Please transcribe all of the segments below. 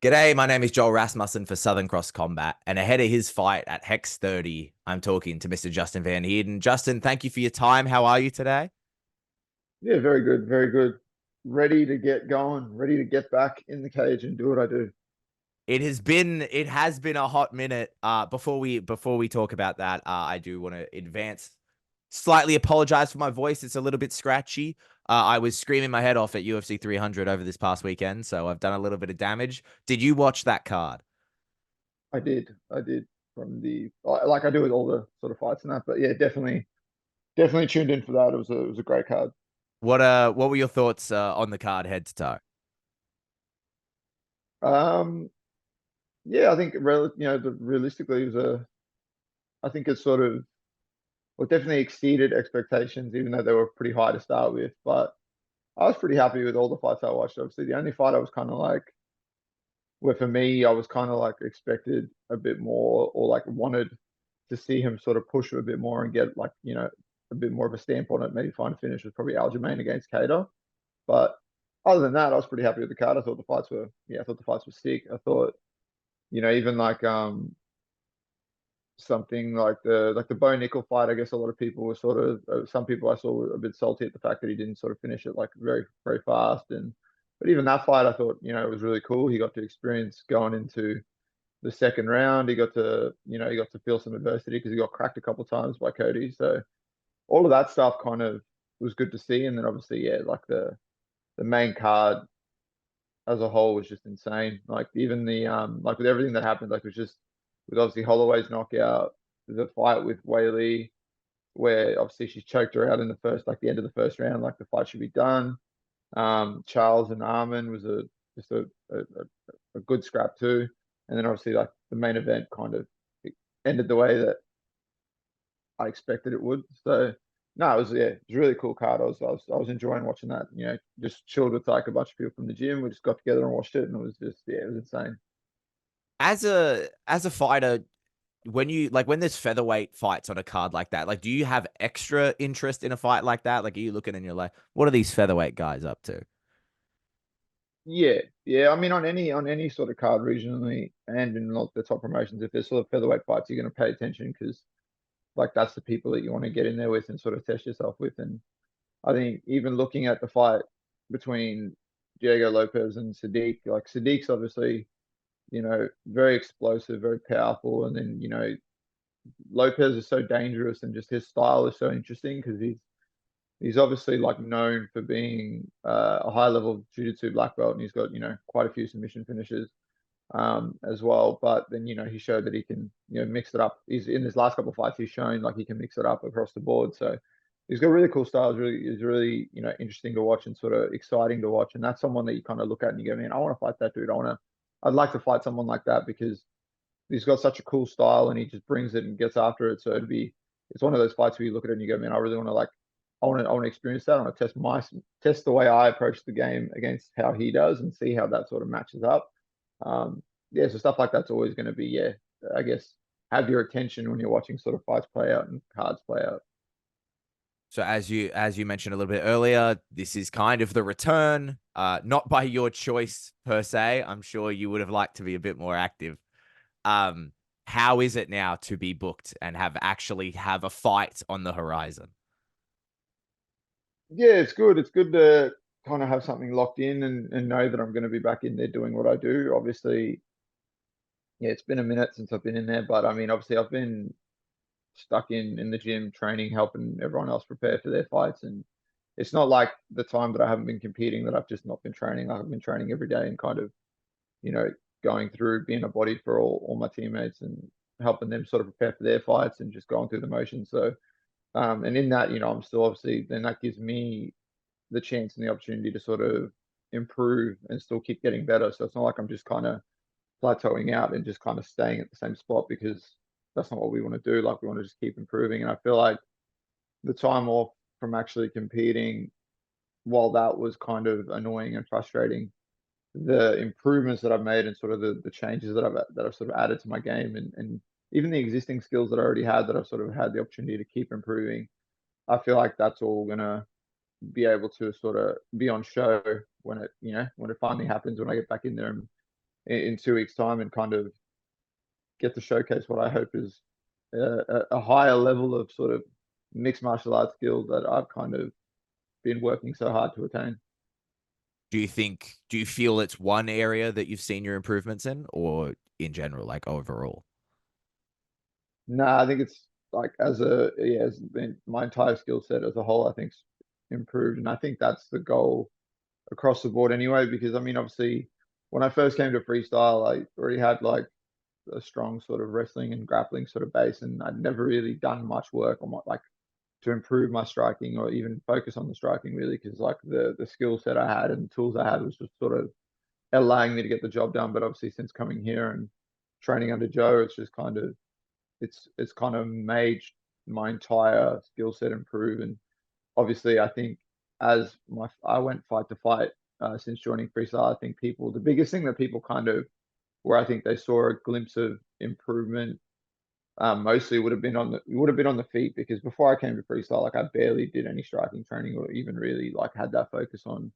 G'day, my name is Joel Rasmussen for Southern Cross Combat, and ahead of his fight at Hex 30, I'm talking to Mr. Justin Van Heerden. Justin, thank you for your time. How are you today? Yeah, very good, very good. Ready to get going, ready to get back in the cage and do what I do. It has been a hot minute. Before we talk about that, I do want to slightly apologize for my voice. It's a little bit scratchy. I was screaming my head off at UFC 300 over this past weekend, so I've done a little bit of damage. Did you watch that card? I did from like I do with all the sort of fights and that. But yeah, definitely tuned in for that. It was a great card. What were your thoughts on the card head to toe? Um, yeah, I think realistically, I think it sort of well definitely exceeded expectations, even though they were pretty high to start with. But I was pretty happy with all the fights I watched. Obviously, the only fight I was kind of like where for me, I was kind of like expected a bit more or like wanted to see him sort of push a bit more and get like, a bit more of a stamp on it, maybe find a finish was probably Aljamain against Cater. But other than that, I was pretty happy with the card. I thought the fights were sick. I thought, even like something like the Bo Nickel fight, I guess a lot of people were sort of some people I saw were a bit salty at the fact that he didn't sort of finish it like very very fast. And but even that fight, I thought it was really cool. He got to experience going into the second round. He got to feel some adversity because he got cracked a couple of times by Cody. So all of that stuff kind of was good to see. And then obviously, yeah, like the main card as a whole was just insane. Like even the like with everything that happened, like it was just with obviously Holloway's knockout, the fight with Whaley, where obviously she choked her out in the first, like the end of the first round, like the fight should be done. Charles and Armin was just a good scrap too. And then obviously like the main event kind of ended the way that I expected it would. So no, it was a really cool card. I was enjoying watching that. Just chilled with like a bunch of people from the gym. We just got together and watched it, and it was just it was insane. As a fighter, when there's featherweight fights on a card like that, like do you have extra interest in a fight like that? Like are you looking and you're like, what are these featherweight guys up to? Yeah, yeah. I mean, on any sort of card regionally and in like the top promotions, if there's sort of featherweight fights, you're going to pay attention because like that's the people that you want to get in there with and sort of test yourself with. And I think even looking at the fight between Diego Lopez and Sadiq, like Sadiq's obviously, very explosive, very powerful. And then, Lopez is so dangerous and just his style is so interesting because he's obviously like known for being a high level jiu-jitsu black belt and he's got, quite a few submission finishes as well. But then, he showed that he can, mix it up. He's in his last couple of fights, he's shown like he can mix it up across the board. So he's got really cool style. It's really, interesting to watch and sort of exciting to watch. And that's someone that you kind of look at and you go, man, I want to fight that dude. I'd like to fight someone like that because he's got such a cool style and he just brings it and gets after it. So it's one of those fights where you look at it and you go, man, I really want to like, I want to experience that. I want to test the way I approach the game against how he does and see how that sort of matches up. Yeah, so stuff like that's always going to be, yeah, I guess have your attention when you're watching sort of fights play out and cards play out. So as you mentioned a little bit earlier, this is kind of the return, not by your choice per se. I'm sure you would have liked to be a bit more active. Um, how is it now to be booked and have a fight on the horizon? Yeah, it's good. It's good to kind of have something locked in and know that I'm going to be back in there doing what I do. Obviously, yeah, it's been a minute since I've been in there, but I mean, obviously, I've been stuck in the gym training, helping everyone else prepare for their fights. And it's not like the time that I haven't been competing that I've just not been training. I've been training every day and kind of, you know, going through being a body for all my teammates and helping them sort of prepare for their fights and just going through the motions. So, and in that, I'm still obviously, then that gives me the chance and the opportunity to sort of improve and still keep getting better. So it's not like I'm just kind of plateauing out and just kind of staying at the same spot because that's not what we want to do. Like we want to just keep improving. And I feel like the time off from actually competing, while that was kind of annoying and frustrating, the improvements that I've made and sort of the changes that I've sort of added to my game and even the existing skills that I already had that I've sort of had the opportunity to keep improving. I feel like that's all gonna be able to sort of be on show when it finally happens when I get back in there in 2 weeks' time and kind of get to showcase what I hope is a higher level of sort of mixed martial arts skill that I've kind of been working so hard to attain. Do you feel it's one area that you've seen your improvements in, or in general, like overall? No, I think it's like as a yeah, as been my entire skill set as a whole, I think's improved, and I think that's the goal across the board anyway. Because I mean, obviously, when I first came to freestyle, I already had like a strong sort of wrestling and grappling sort of base, and I'd never really done much work on what like to improve my striking or even focus on the striking really, because like the skill set I had and the tools I had was just sort of allowing me to get the job done. But obviously, since coming here and training under Joe, it's just kind of it's kind of made my entire skill set improve. And obviously, I think as my I went fight to fight since joining freestyle, I think people the biggest thing that people kind of where I think they saw a glimpse of improvement mostly would have been on the feet, because before I came to freestyle, like I barely did any striking training or even really like had that focus on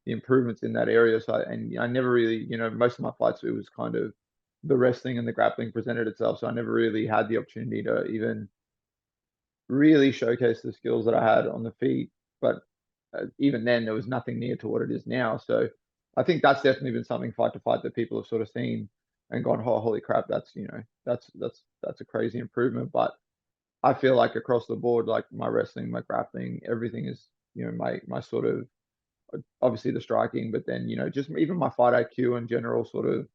the improvements in that area. So and I never really, most of my fights it was kind of the wrestling and the grappling presented itself. So I never really had the opportunity to even really showcase the skills that I had on the feet. But even then, there was nothing near to what it is now. So I think that's definitely been something fight to fight that people have sort of seen and gone, oh, holy crap, that's a crazy improvement. But I feel like across the board, like my wrestling, my grappling, everything is, my sort of obviously the striking, but then just even my fight IQ and general sort of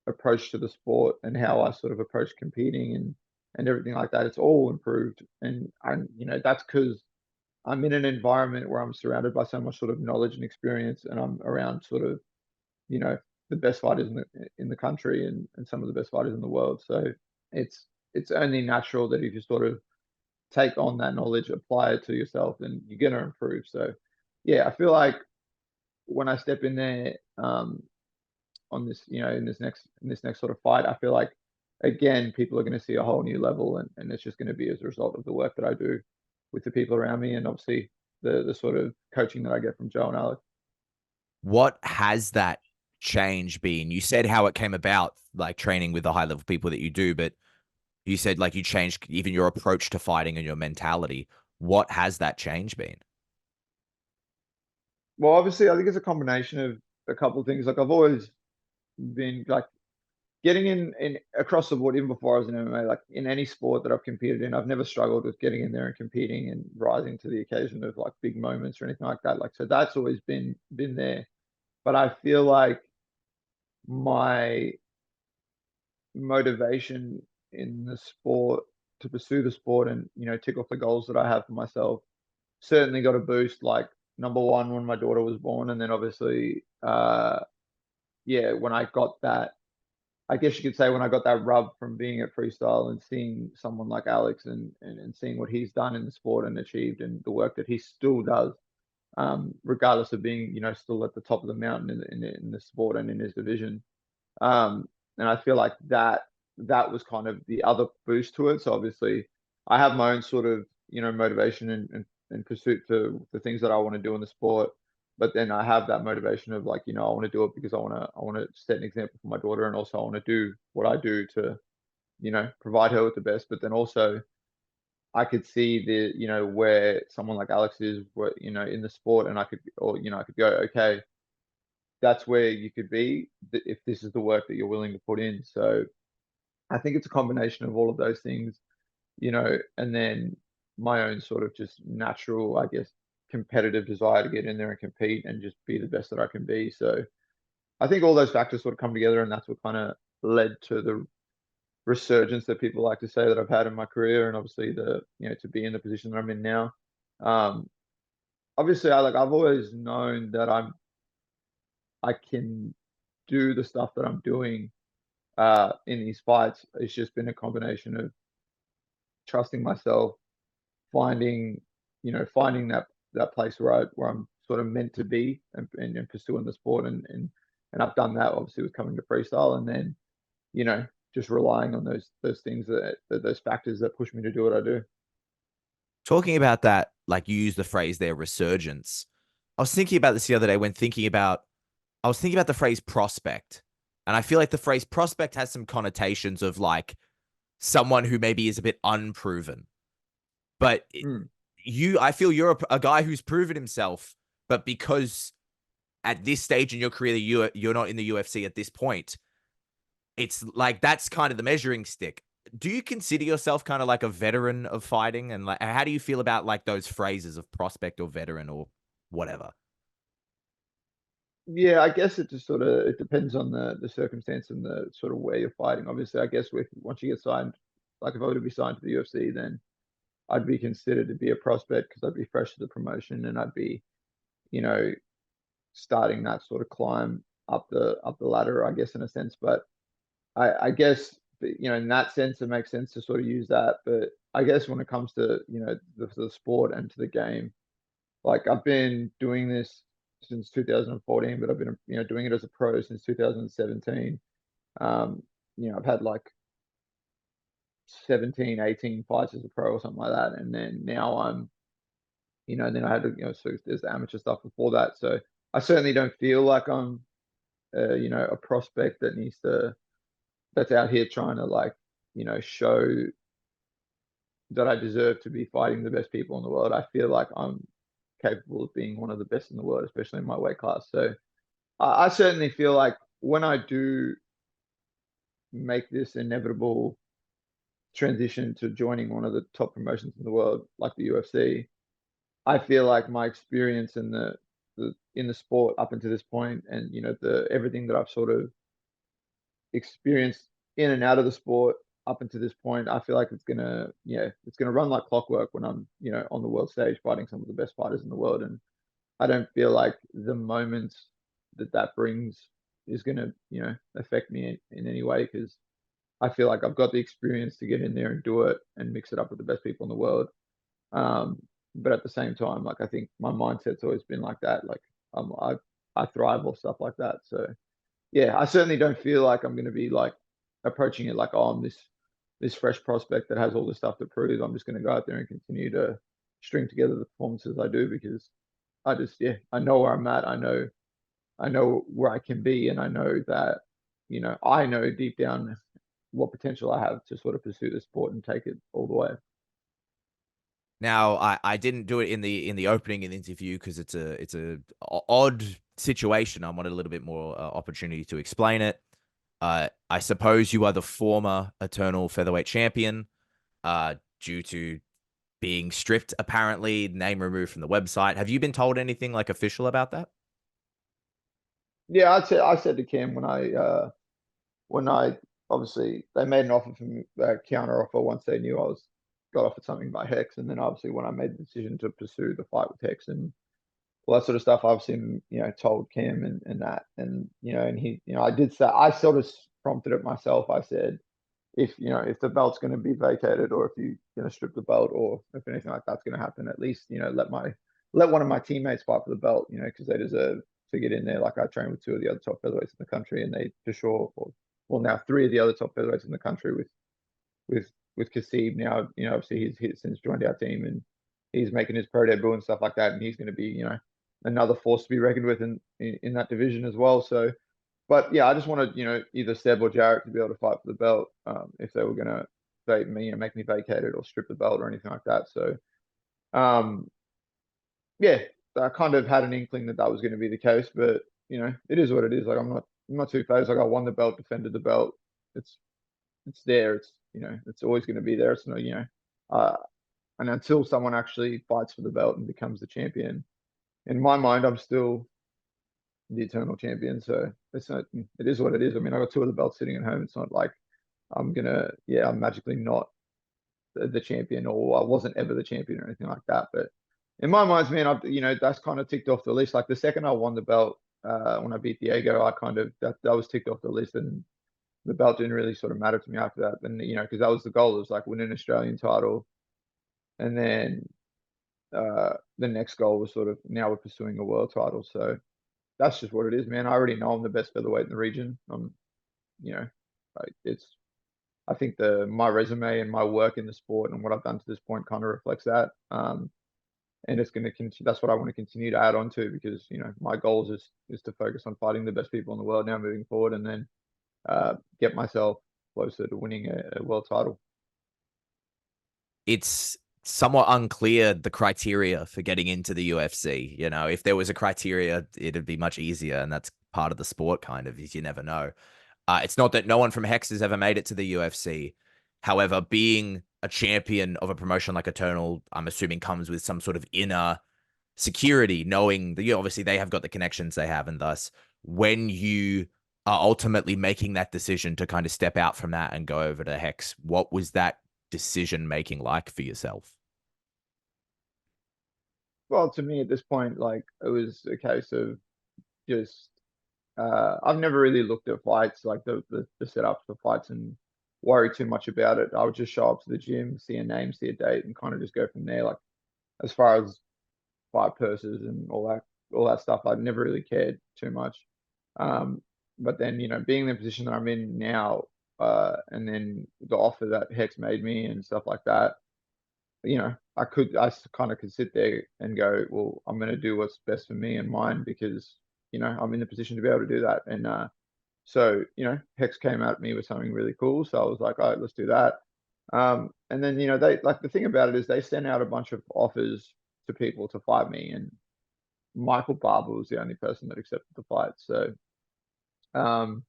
approach to the sport and how I sort of approach competing and everything like that. It's all improved, and that's because I'm in an environment where I'm surrounded by so much sort of knowledge and experience, and I'm around sort of you know the best fighters in the country and some of the best fighters in the world. So it's it's only natural that if you sort of take on that knowledge, apply it to yourself, then you're gonna improve. So yeah, I feel like when I step in there on this, in this next sort of fight, I feel like again people are going to see a whole new level, and it's just going to be as a result of the work that I do with the people around me, and obviously the sort of coaching that I get from Joe and Alex. What has that change been? You said how it came about, like training with the high level people that you do, but you said like you changed even your approach to fighting and your mentality. What has that change been? Well, obviously, I think it's a combination of a couple of things. Like I've always been like getting in across the board, even before I was in MMA, like in any sport that I've competed in, I've never struggled with getting in there and competing and rising to the occasion of like big moments or anything like that. Like so that's always been there. But I feel like my motivation in the sport to pursue the sport and tick off the goals that I have for myself certainly got a boost. Like number one, when my daughter was born, and then obviously, yeah, when I got that, I guess you could say when I got that rub from being at freestyle and seeing someone like Alex and seeing what he's done in the sport and achieved and the work that he still does, regardless of being still at the top of the mountain in the sport and in his division. Um, and I feel like that was kind of the other boost to it. So obviously, I have my own sort of motivation and pursuit for the things that I want to do in the sport. But then I have that motivation of like I want to do it because I want to set an example for my daughter, and also I want to do what I do to provide her with the best. But then also I could see the where someone like Alex is, where in the sport, and I could go, okay, that's where you could be if this is the work that you're willing to put in. So I think it's a combination of all of those things, and then my own sort of just natural, I guess, competitive desire to get in there and compete and just be the best that I can be. So I think all those factors sort of come together, and that's what kind of led to the resurgence that people like to say that I've had in my career, and obviously the to be in the position that I'm in now. Um, Obviously, I've always known that I can do the stuff that I'm doing in these fights. It's just been a combination of trusting myself, finding, finding that place where I'm sort of meant to be and pursuing the sport, and I've done that obviously with coming to freestyle, and then you know just relying on those things that those factors that push me to do what I do. Talking about that, like you use the phrase there, resurgence. I was thinking about this the other day when I was thinking about the phrase prospect. And I feel like the phrase prospect has some connotations of like someone who maybe is a bit unproven. But Mm. I feel you're a guy who's proven himself, but because at this stage in your career, you're not in the UFC at this point, it's like that's kind of the measuring stick. Do you consider yourself kind of like a veteran of fighting? And like, how do you feel about like those phrases of prospect or veteran or whatever? Yeah, I guess it just sort of it depends on the circumstance and the sort of where you're fighting. Obviously, I guess with once you get signed, like if I were to be signed to the UFC, then I'd be considered to be a prospect because I'd be fresh to the promotion and I'd be, you know, starting that sort of climb up the ladder, I guess, in a sense. But I guess in that sense, it makes sense to sort of use that. But I guess when it comes to the sport and to the game, like I've been doing this since 2014, but I've been doing it as a pro since 2017. Um, I've had like 17, 18 fights as a pro or something like that, and then now I'm then I had to so there's the amateur stuff before that. So I certainly don't feel like I'm a prospect that needs to that's out here trying to like show that I deserve to be fighting the best people in the world. I feel like I'm capable of being one of the best in the world, especially in my weight class. So I certainly feel like when I do make this inevitable transition to joining one of the top promotions in the world, like the UFC, I feel like my experience in the sport up until this point, and the everything that I've sort of experienced in and out of the sport up until this point, I feel like it's gonna run like clockwork when I'm on the world stage fighting some of the best fighters in the world, and I don't feel like the moments that brings is gonna affect me in any way because I feel like I've got the experience to get in there and do it and mix it up with the best people in the world. Um, but at the same time, like I think my mindset's always been like that. Like I thrive off stuff like that. So yeah, I certainly don't feel like I'm going to be like approaching it like, oh, I'm this fresh prospect that has all this stuff to prove. I'm just going to go out there and continue to string together the performances I do because I know where I'm at. I know where I can be, and I know that I know deep down what potential I have to sort of pursue the sport and take it all the way. Now, I didn't do it in the opening in the interview because it's a odd situation. I wanted a little bit more opportunity to explain it. I suppose you are the former Eternal Featherweight Champion, due to being stripped, apparently, name removed from the website. Have you been told anything like official about that? Yeah, I said to Cam when I obviously they made an offer for me, a counter offer once they knew I was got offered something by Hex, and then obviously when I made the decision to pursue the fight with Hex and all that sort of stuff, I've seen told Cam and that, and and he I did say I sort of prompted it myself. I said if if the belt's going to be vacated or if you're going to strip the belt or if anything like that's going to happen, at least let one of my teammates fight for the belt, because they deserve to get in there. Like I train with two of the other top featherweights in the country, and they for sure, or well now three of the other top featherweights in the country with with Kasib now. Obviously he's since joined our team and he's making his pro debut and stuff like that, and he's going to be another force to be reckoned with in that division as well. So but yeah, I just wanted, either Seb or Jarrett to be able to fight for the belt if they were going to make me vacate it or strip the belt or anything like that. So, um, yeah, I kind of had an inkling that that was going to be the case, but it is what it is. Like I'm not too phased. Like I won the belt, defended the belt. It's it's there. It's it's always going to be there. It's no, uh, and until someone actually fights for the belt and becomes the champion, in my mind, I'm still the eternal champion. So it's not. It is what it is. I mean, I got two of the belts sitting at home. It's not like I'm magically not the champion, or I wasn't ever the champion or anything like that. But in my mind, man, that's kind of ticked off the list. Like the second I won the belt, when I beat Diego, I kind of that was ticked off the list, and the belt didn't really sort of matter to me after that. And because that was the goal, it was like win an Australian title, and then the next goal was sort of now we're pursuing a world title. So that's just what it is, man. I already know I'm the best featherweight in the region. You know, it's I think the my resume and my work in the sport and what I've done to this point kind of reflects that. And it's going to continue. That's what I want to continue to add on to because my goals is to focus on fighting the best people in the world now moving forward, and then get myself closer to winning a world title. It's somewhat unclear the criteria for getting into the UFC. You know, if there was a criteria, it'd be much easier, and that's part of the sport, kind of, is you never know. It's not that no one from Hex has ever made it to the UFC. However, being a champion of a promotion like Eternal, I'm assuming comes with some sort of inner security, knowing that obviously they have got the connections they have, and thus when you are ultimately making that decision to kind of step out from that and go over to Hex, what was that decision making like for yourself? Well, to me at this point, like it was a case of just I've never really looked at fights like the setups for fights and worry too much about it. I would just show up to the gym, see a name, see a date, and kind of just go from there. Like as far as fight purses and all that stuff, I've never really cared too much. Um, but then being in the position that I'm in now, and then the offer that Hex made me and stuff like that, I kind of could sit there and go, well, I'm going to do what's best for me and mine because, I'm in the position to be able to do that. And so, Hex came at me with something really cool. So I was like, all right, let's do that. And then, they like the thing about it is they sent out a bunch of offers to people to fight me. And Michael Barber was the only person that accepted the fight. So, um,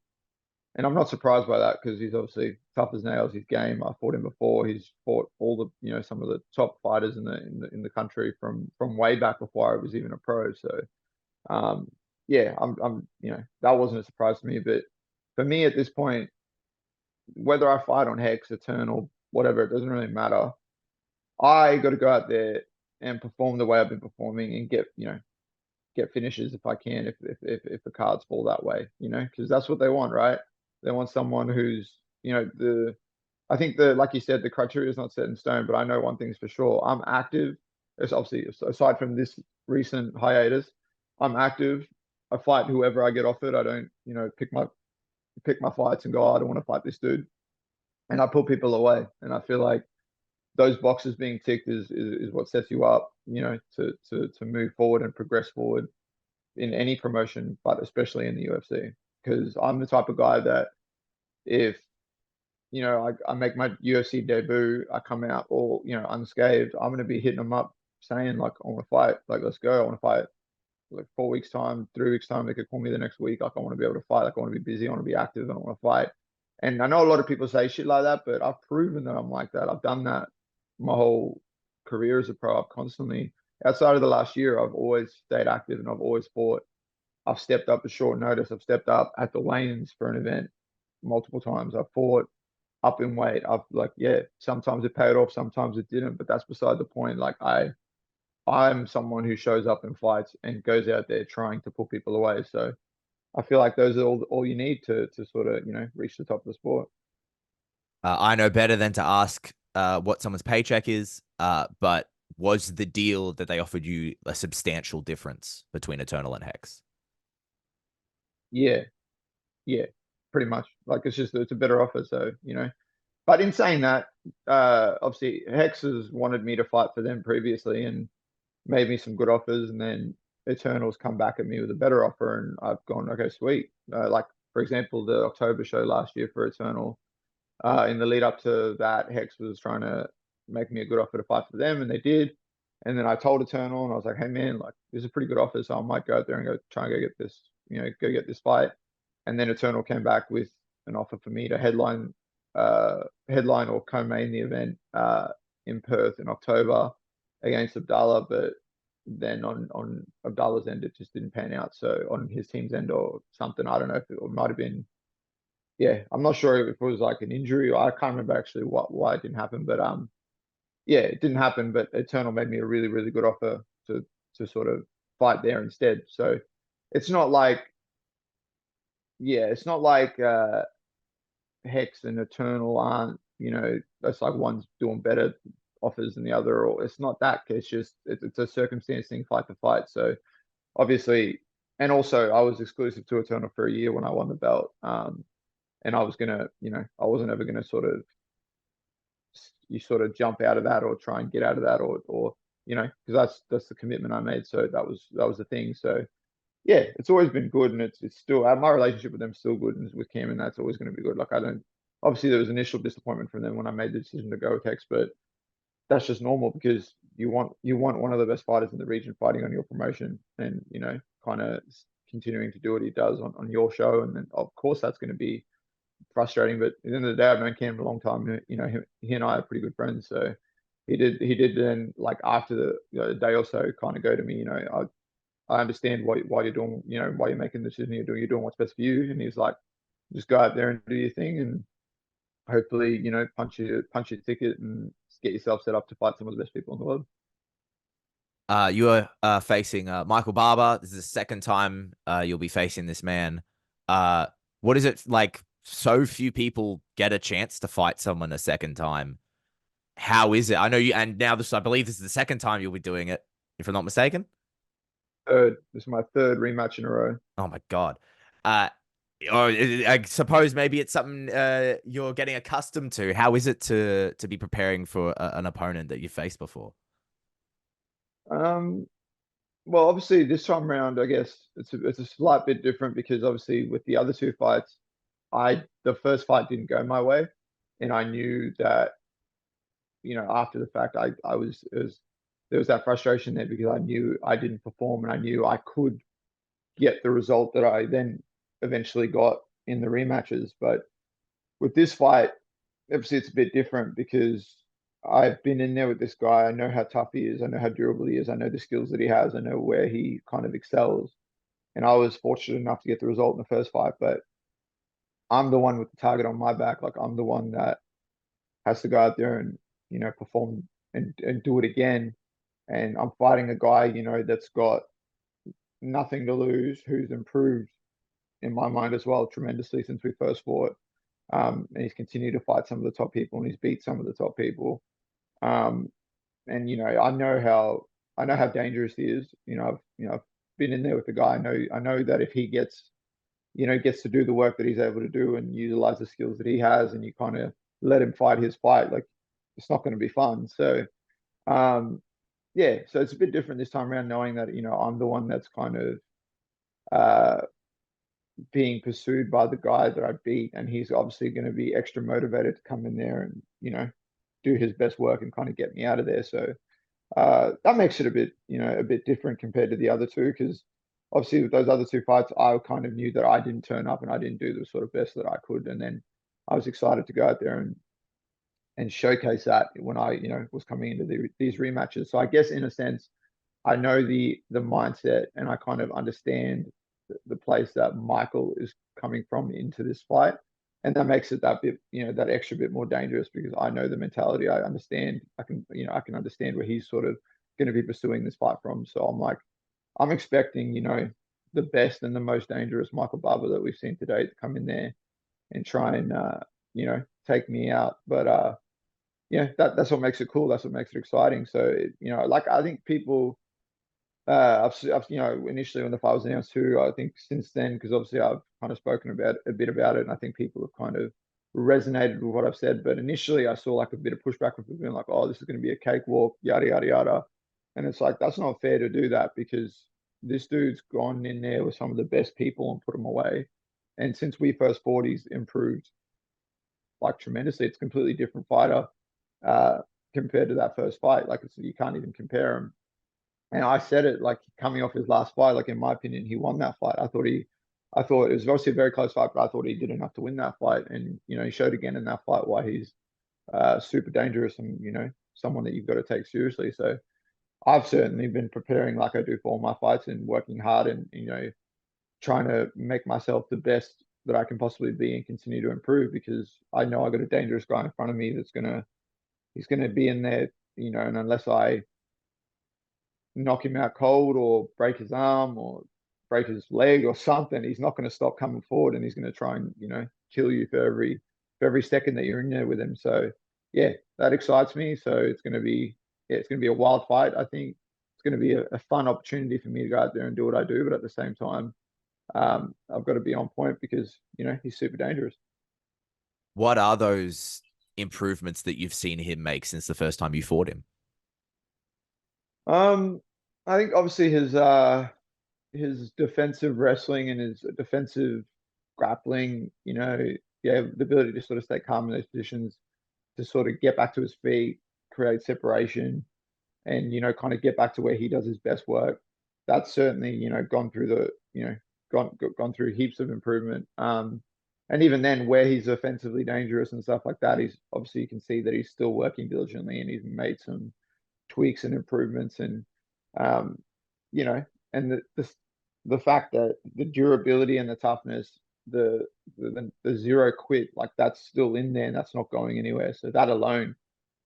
and I'm not surprised by that because he's obviously tough as nails. His game. I fought him before. He's fought all the some of the top fighters in the country from way back before I was even a pro. So um, yeah, I'm that wasn't a surprise to me. But for me at this point, whether I fight on Hex, Eternal, whatever, it doesn't really matter. I got to go out there and perform the way I've been performing and get finishes if I can, if the cards fall that way, because that's what they want, right? They want someone who's, I think like you said, the criteria is not set in stone, but I know one thing's for sure. I'm active. It's obviously aside from this recent hiatus, I'm active. I fight whoever I get offered. I don't, pick my fights and go, oh, I don't want to fight this dude, and I pull people away. And I feel like those boxes being ticked is what sets you up, to move forward and progress forward in any promotion, but especially in the UFC. Because I'm the type of guy that if I make my UFC debut, I come out all unscathed, I'm gonna be hitting them up saying like I want to fight, like let's go, I want to fight. Like 4 weeks time, 3 weeks time, they could call me the next week. Like I want to be able to fight. Like I want to be busy. I want to be active. I don't want to fight. And I know a lot of people say shit like that, but I've proven that I'm like that. I've done that my whole career as a pro. I've constantly, outside of the last year, I've always stayed active and I've always fought. I've stepped up at short notice. I've stepped up at the lanes for an event multiple times. I've fought up in weight. I've like, yeah, sometimes it paid off, sometimes it didn't, but that's beside the point. Like I'm someone who shows up and fights and goes out there trying to pull people away. So I feel like those are all you need to sort of, reach the top of the sport. I know better than to ask what someone's paycheck is, but was the deal that they offered you a substantial difference between Eternal and Hex? Yeah, yeah, pretty much. Like it's a better offer. So, but in saying that, obviously Hex has wanted me to fight for them previously and made me some good offers, and then Eternals come back at me with a better offer, and I've gone, okay, sweet. Like for example, the October show last year for Eternal, in the lead up to that, Hex was trying to make me a good offer to fight for them, and they did. And then I told Eternal, and I was like, hey man, like this is a pretty good offer, so I might go out there and go try and go get this, go get this fight. And then Eternal came back with an offer for me to headline or co-main the event in Perth in October against Abdallah, but then on Abdallah's end, it just didn't pan out. So on his team's end or something, I don't know if it might have been. Yeah, I'm not sure if it was like an injury or I can't remember actually why it didn't happen. But yeah, it didn't happen. But Eternal made me a really really good offer to sort of fight there instead. So it's not like it's not like Hex and Eternal aren't that's like one's doing better offers than the other, or it's not that. It's just it's a circumstance thing, fight to fight. So obviously, and also I was exclusive to Eternal for a year when I won the belt. And I was gonna, I wasn't ever gonna sort of you sort of jump out of that or try and get out of that or because that's the commitment I made. So that was the thing. So yeah, it's always been good, and it's still my relationship with them is still good, and with Cam, and that's always going to be good. Like I don't obviously there was initial disappointment from them when I made the decision to go with Hex, but that's just normal because you want one of the best fighters in the region fighting on your promotion, and kind of continuing to do what he does on your show, and then of course that's going to be frustrating. But at the end of the day, I've known Cam a long time. He and I are pretty good friends, so he did then like after the day or so kind of go to me, I understand why you're doing, why you're making the decision you're doing what's best for you. And he's like, just go out there and do your thing, and hopefully, punch your ticket and get yourself set up to fight some of the best people in the world. You are facing Michael Barber. This is the second time you'll be facing this man. Uh, what is it like? So few people get a chance to fight someone a second time. How is it? I know you, and now I believe this is the second time you'll be doing it, if I'm not mistaken. This is my third rematch in a row. Oh my God. Uh, or I suppose maybe it's something you're getting accustomed to. How is it to be preparing for an opponent that you faced before? Um, well, obviously this time around, I guess it's a slight bit different because obviously with the other two fights, the first fight didn't go my way, and I knew that after the fact, I was there was that frustration there because I knew I didn't perform, and I knew I could get the result that I then eventually got in the rematches. But with this fight, obviously it's a bit different because I've been in there with this guy. I know how tough he is. I know how durable he is. I know the skills that he has. I know where he kind of excels. And I was fortunate enough to get the result in the first fight, but I'm the one with the target on my back. Like I'm the one that has to go out there and perform and do it again. And I'm fighting a guy that's got nothing to lose, who's improved in my mind as well tremendously since we first fought. And he's continued to fight some of the top people, and he's beat some of the top people. Um, and I know how dangerous he is. I've been in there with the guy. I know that if he gets to do the work that he's able to do and utilize the skills that he has, and you kind of let him fight his fight, like it's not going to be fun. So yeah, so it's a bit different this time around, knowing that I'm the one that's kind of uh, being pursued by the guy that I beat, and he's obviously going to be extra motivated to come in there and do his best work and kind of get me out of there. So that makes it a bit different compared to the other two because obviously with those other two fights, I kind of knew that I didn't turn up and I didn't do the sort of best that I could, and then I was excited to go out there and showcase that when I was coming into these rematches. So I guess in a sense I know the mindset, and I kind of understand the place that Michael is coming from into this fight, and that makes it that bit, that extra bit more dangerous because I know the mentality. I understand. I can understand where he's sort of going to be pursuing this fight from. So I'm expecting, the best and the most dangerous Michael Barber that we've seen today to come in there and try and take me out. But yeah, that's what makes it cool. That's what makes it exciting. So like I think people I've initially when the fight was announced too, I think since then, because obviously I've kind of spoken about a bit about it, and I think people have kind of resonated with what I've said. But initially, I saw like a bit of pushback from people being like, "Oh, this is going to be a cakewalk, yada yada yada," and it's like that's not fair to do that because this dude's gone in there with some of the best people and put them away. And since we first fought, he's improved like tremendously. It's a completely different fighter uh, compared to that first fight. Like you can't even compare him. And I said it like coming off his last fight, like in my opinion, he won that fight. I thought it was obviously a very close fight, but I thought he did enough to win that fight. And he showed again in that fight why he's super dangerous and someone that you've got to take seriously. So I've certainly been preparing like I do for all my fights and working hard and trying to make myself the best that I can possibly be and continue to improve because I know I got a dangerous guy in front of me he's gonna be in there, and unless I knock him out cold or break his arm or break his leg or something, he's not going to stop coming forward and he's going to try and kill you for every second that you're in there with him. So yeah, that excites me. So it's going to be a wild fight. I think it's going to be a fun opportunity for me to go out there and do what I do, but at the same time, I've got to be on point because he's super dangerous. What are those improvements that you've seen him make since the first time you fought him? I think obviously his defensive wrestling and his defensive grappling, yeah, the ability to sort of stay calm in those positions, to sort of get back to his feet, create separation, and kind of get back to where he does his best work. That's certainly gone through gone through heaps of improvement. And even then, where he's offensively dangerous and stuff like that, he's obviously, you can see that he's still working diligently and he's made some tweaks and improvements. And um, you know, and the fact that the durability and the toughness, the zero quit, like that's still in there and that's not going anywhere. So that alone,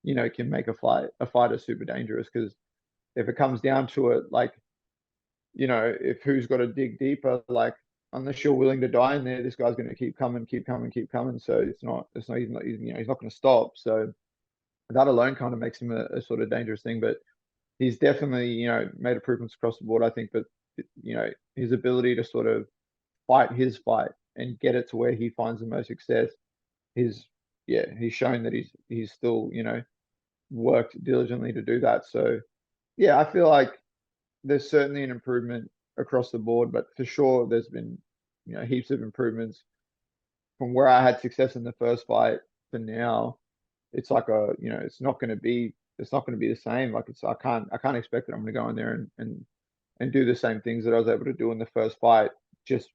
can make a fighter super dangerous. Because if it comes down to it, like, if who's got to dig deeper, like unless you're willing to die in there, this guy's going to keep coming, keep coming, keep coming. So he's not going to stop. So that alone kind of makes him a sort of dangerous thing. But he's definitely, made improvements across the board, I think. But his ability to sort of fight his fight and get it to where he finds the most success, he's yeah, he's shown that he's still, worked diligently to do that. So yeah, I feel like there's certainly an improvement across the board, but for sure there's been, heaps of improvements from where I had success in the first fight to now. It's like it's not going to be the same. Like I can't expect that I'm going to go in there and do the same things that I was able to do in the first fight, just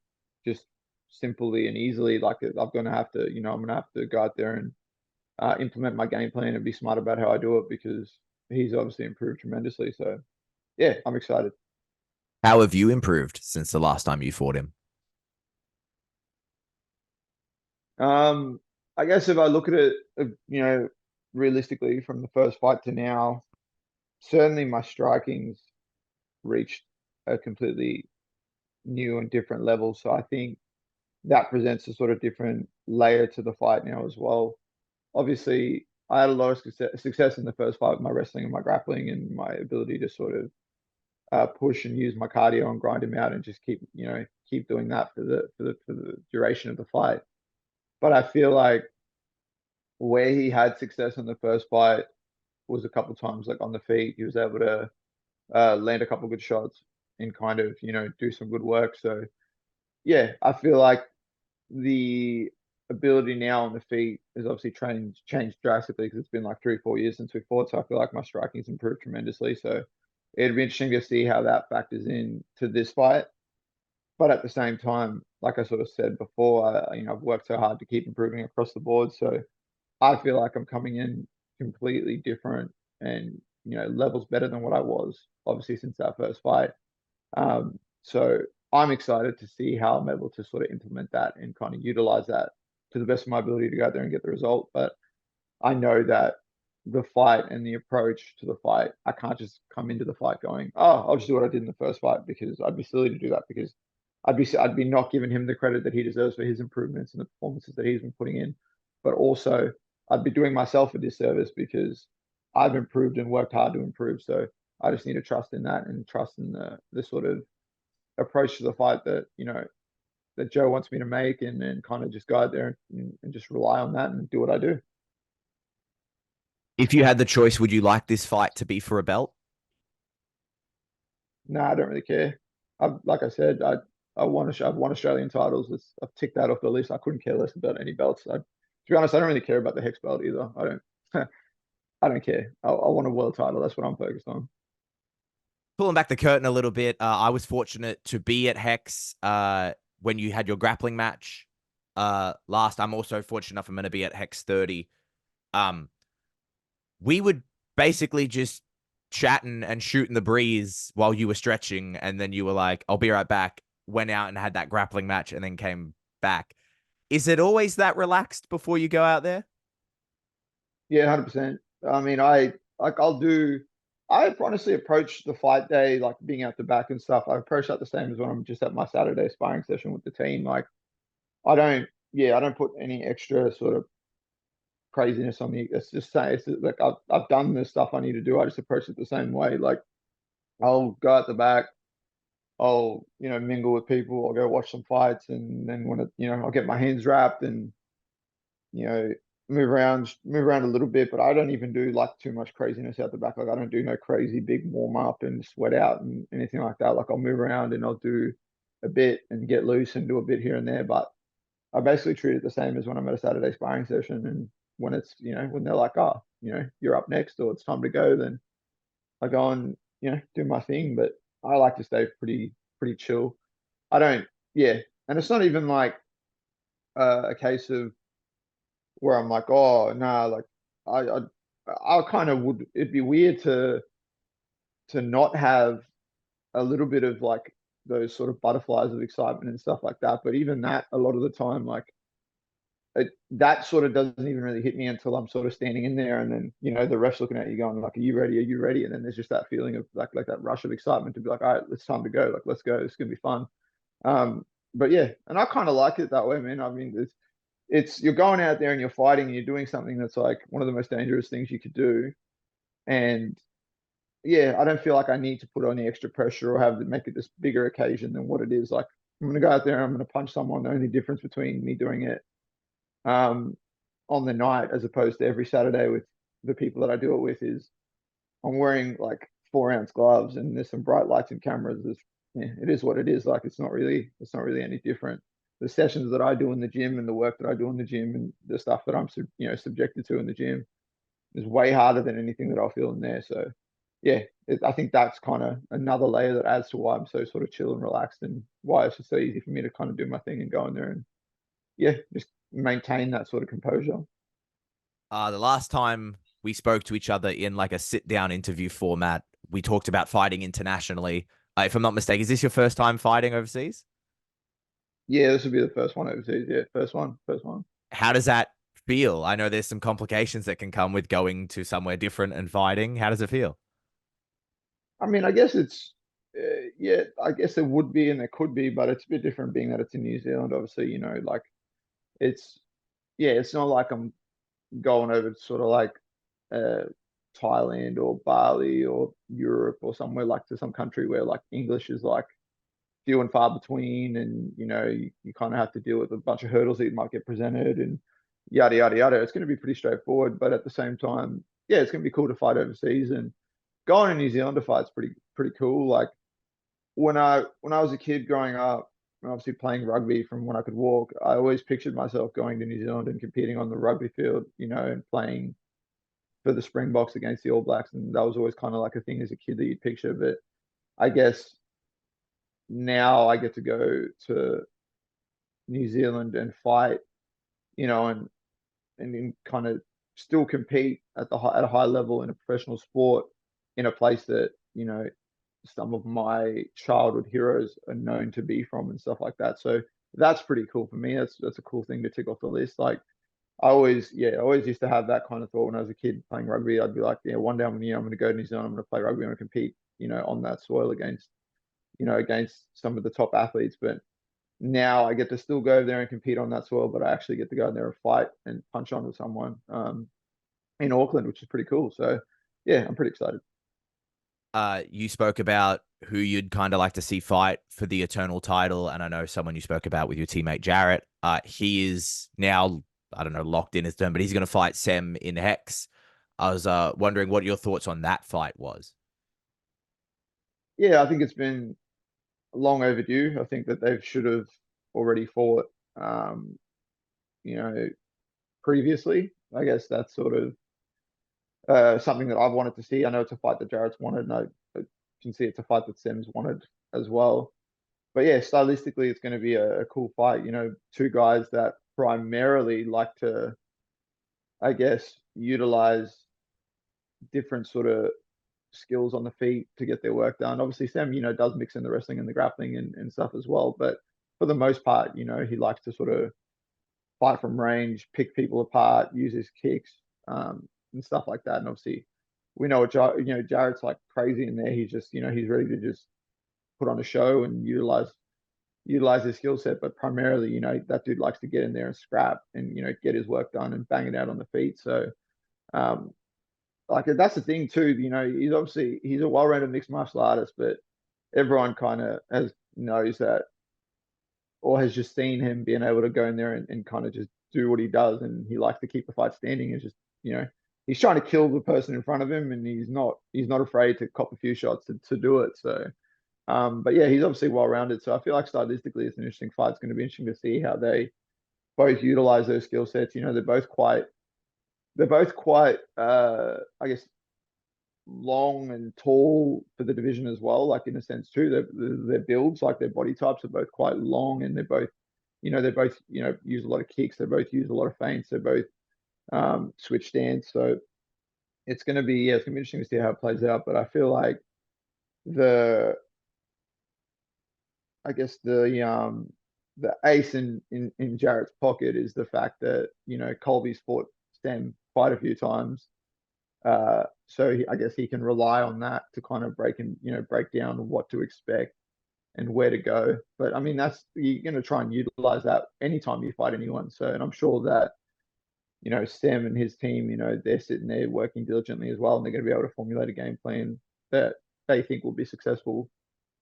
just simply and easily. Like I'm going to have to, I'm going to have to go out there and implement my game plan and be smart about how I do it, because he's obviously improved tremendously. So yeah, I'm excited. How have you improved since the last time you fought him? Um, I guess if I look at it, realistically from the first fight to now, certainly my striking's reached a completely new and different level. So I think that presents a sort of different layer to the fight now as well. Obviously, I had a lot of success in the first fight with my wrestling and my grappling and my ability to sort of push and use my cardio and grind him out and just keep doing that for the duration of the fight. But I feel like where he had success in the first fight was a couple of times like on the feet. He was able to land a couple of good shots and kind of do some good work. So yeah, I feel like the ability now on the feet is obviously changed drastically, because it's been like 3 4 years since we fought. So I feel like my striking's improved tremendously. So it'd be interesting to see how that factors in to this fight. But at the same time, like I sort of said before, I've worked so hard to keep improving across the board. So I feel like I'm coming in completely different and levels better than what I was obviously since that first fight. So I'm excited to see how I'm able to sort of implement that and kind of utilize that to the best of my ability to go out there and get the result. But I know that the fight and the approach to the fight, I can't just come into the fight going, oh, I'll just do what I did in the first fight, because I'd be silly to do that, because I'd be not giving him the credit that he deserves for his improvements and the performances that he's been putting in. But also I'd be doing myself a disservice, because I've improved and worked hard to improve. So I just need to trust in that and trust in the sort of approach to the fight that that Joe wants me to make, and kind of just go out there and just rely on that and do what I do. If you had the choice, would you like this fight to be for a belt? No, I don't really care. Like I said, I've won Australian titles. I've ticked that off the list. I couldn't care less about any belts. To be honest, I don't really care about the hex belt either. I don't I don't care. I want a world title. That's what I'm focused on. Pulling back the curtain a little bit, I was fortunate to be at Hex when you had your grappling match last. I'm also fortunate enough I'm going to be at Hex 30. Um, we would basically just chatting and shooting the breeze while you were stretching, and then you were like, "I'll be right back." Went out and had that grappling match, and then came back. Is it always that relaxed before you go out there? Yeah, 100%. I mean, I'll do. I honestly approach the fight day like being out the back and stuff. I approach that the same as when I'm just at my Saturday sparring session with the team. Like I don't put any extra sort of craziness on me. It's just say it's like I've done the stuff I need to do. I just approach it the same way. Like I'll go at the back. I'll mingle with people. I'll go watch some fights, and then when I'll get my hands wrapped and you know move around a little bit, but I don't even do like too much craziness out the back. Like I don't do no crazy big warm up and sweat out and anything like that. Like I'll move around and I'll do a bit and get loose and do a bit here and there. But I basically treat it the same as when I'm at a Saturday sparring session. And when it's, when they're like, oh, you're up next or it's time to go, then I go and, do my thing. But I like to stay pretty chill. I don't, yeah. And it's not even like a case of where I'm like, oh no, like I I kind of would. It'd be weird to not have a little bit of like those sort of butterflies of excitement and stuff like that. But even that, a lot of the time, like that sort of doesn't even really hit me until I'm sort of standing in there, and then the ref's looking at you, going like, "Are you ready? Are you ready?" And then there's just that feeling of like that rush of excitement to be like, "All right, it's time to go. Like, let's go. It's gonna be fun." Um, but yeah, and I kind of like it that way, man. I mean, it's you're going out there and you're fighting and you're doing something that's like one of the most dangerous things you could do. And yeah, I don't feel like I need to put on the extra pressure or have to make it this bigger occasion than what it is. Like I'm gonna go out there and I'm gonna punch someone. The only difference between me doing it um on the night as opposed to every Saturday with the people that I do it with is I'm wearing like 4 ounce gloves and there's some bright lights and cameras. Yeah, it is what it is. Like it's not really any different. The sessions that I do in the gym and the work that I do in the gym and the stuff that I'm subjected to in the gym is way harder than anything that I'll feel in there. So yeah, I think that's kind of another layer that adds to why I'm so sort of chill and relaxed and why it's just so easy for me to kind of do my thing and go in there and yeah, just maintain that sort of composure. The last time we spoke to each other in like a sit down interview format, we talked about fighting internationally. If I'm not mistaken, is this your first time fighting overseas? Yeah, this would be the first one overseas. Yeah, first one. How does that feel? I know there's some complications that can come with going to somewhere different and fighting. How does it feel? I mean, I guess yeah, I guess there would be and there could be, but it's a bit different being that it's in New Zealand. Obviously, like it's, yeah, it's not like I'm going over to sort of like uh, Thailand or Bali or Europe or somewhere like to some country where like English is like few and far between, and you kind of have to deal with a bunch of hurdles that you might get presented and yada yada yada. It's going to be pretty straightforward, but at the same time, yeah, it's going to be cool to fight overseas and going to New Zealand to fight is pretty cool. Like when I was a kid growing up, and obviously playing rugby from when I could walk, I always pictured myself going to New Zealand and competing on the rugby field, and playing for the Springboks against the All Blacks, and that was always kind of like a thing as a kid that you'd picture. But I guess now I get to go to New Zealand and fight, and then kind of still compete at a high level in a professional sport in a place that some of my childhood heroes are known to be from and stuff like that. So that's pretty cool for me. That's a cool thing to tick off the list. Like I always used to have that kind of thought when I was a kid playing rugby. I'd be like, yeah, one day I'm going to go to New Zealand. I'm going to play rugby. I'm going to compete, on that soil against some of the top athletes. But now I get to still go there and compete on that soil, but I actually get to go in there and fight and punch on with someone in Auckland, which is pretty cool. So yeah, I'm pretty excited. You spoke about who you'd kind of like to see fight for the eternal title, and I know someone you spoke about with your teammate Jarrett. He is now, I don't know, locked in his term, but he's going to fight Sem in Hex. I was wondering what your thoughts on that fight was. Yeah, I think it's been long overdue. I think that they should have already fought, um, you know, previously. I guess that's sort of something that I've wanted to see. I know it's a fight that Jarrett's wanted, and I can see it's a fight that Sem's wanted as well. But yeah, stylistically, it's going to be a cool fight. Two guys that primarily like to, I guess, utilize different sort of skills on the feet to get their work done. Obviously, Sam, does mix in the wrestling and the grappling and stuff as well. But for the most part, he likes to sort of fight from range, pick people apart, use his kicks, and stuff like that. And obviously, we know what Jarrett's like crazy in there. He's just, he's ready to just put on a show and utilize his skill set. But primarily, that dude likes to get in there and scrap and get his work done and bang it out on the feet. So um, like that's the thing too. He's a well-rounded mixed martial artist, but everyone kind of has knows that or has just seen him being able to go in there and kind of just do what he does, and he likes to keep the fight standing. And just he's trying to kill the person in front of him, and he's not afraid to cop a few shots to do it. So, but yeah, he's obviously well rounded. So I feel like stylistically, it's an interesting fight. It's going to be interesting to see how they both utilize those skill sets. They're both quite, I guess, long and tall for the division as well. Like in a sense too, their builds, like their body types, are both quite long, and they're both use a lot of kicks. They both use a lot of feints. They both switch stance. So it's gonna be interesting to see how it plays out. But I feel like the I guess the ace in Jarrett's pocket is the fact that Colby's fought Stem quite a few times. So I guess he can rely on that to kind of break down what to expect and where to go. But I mean, you're going to try and utilize that anytime you fight anyone. So, and I'm sure that Stem and his team, they're sitting there working diligently as well, and they're going to be able to formulate a game plan that they think will be successful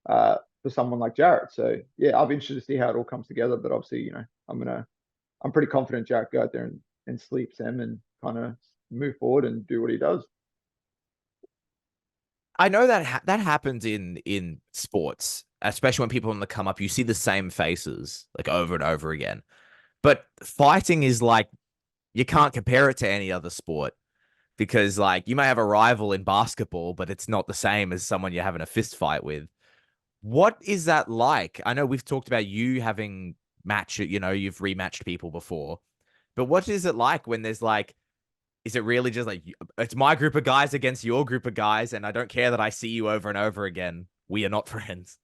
for someone like Jarrett. So yeah, I'll be interested to see how it all comes together. But obviously, I'm pretty confident Jarrett go out there and sleep Sam and kind of move forward and do what he does. I know that that happens in sports, especially when people on the come up. You see the same faces like over and over again. But fighting is like you can't compare it to any other sport because like you may have a rival in basketball, but it's not the same as someone you're having a fist fight with. What is that like? I know we've talked about you having you've rematched people before, but what is it like when there's like, is it really just like it's my group of guys against your group of guys, and I don't care that I see you over and over again. We are not friends.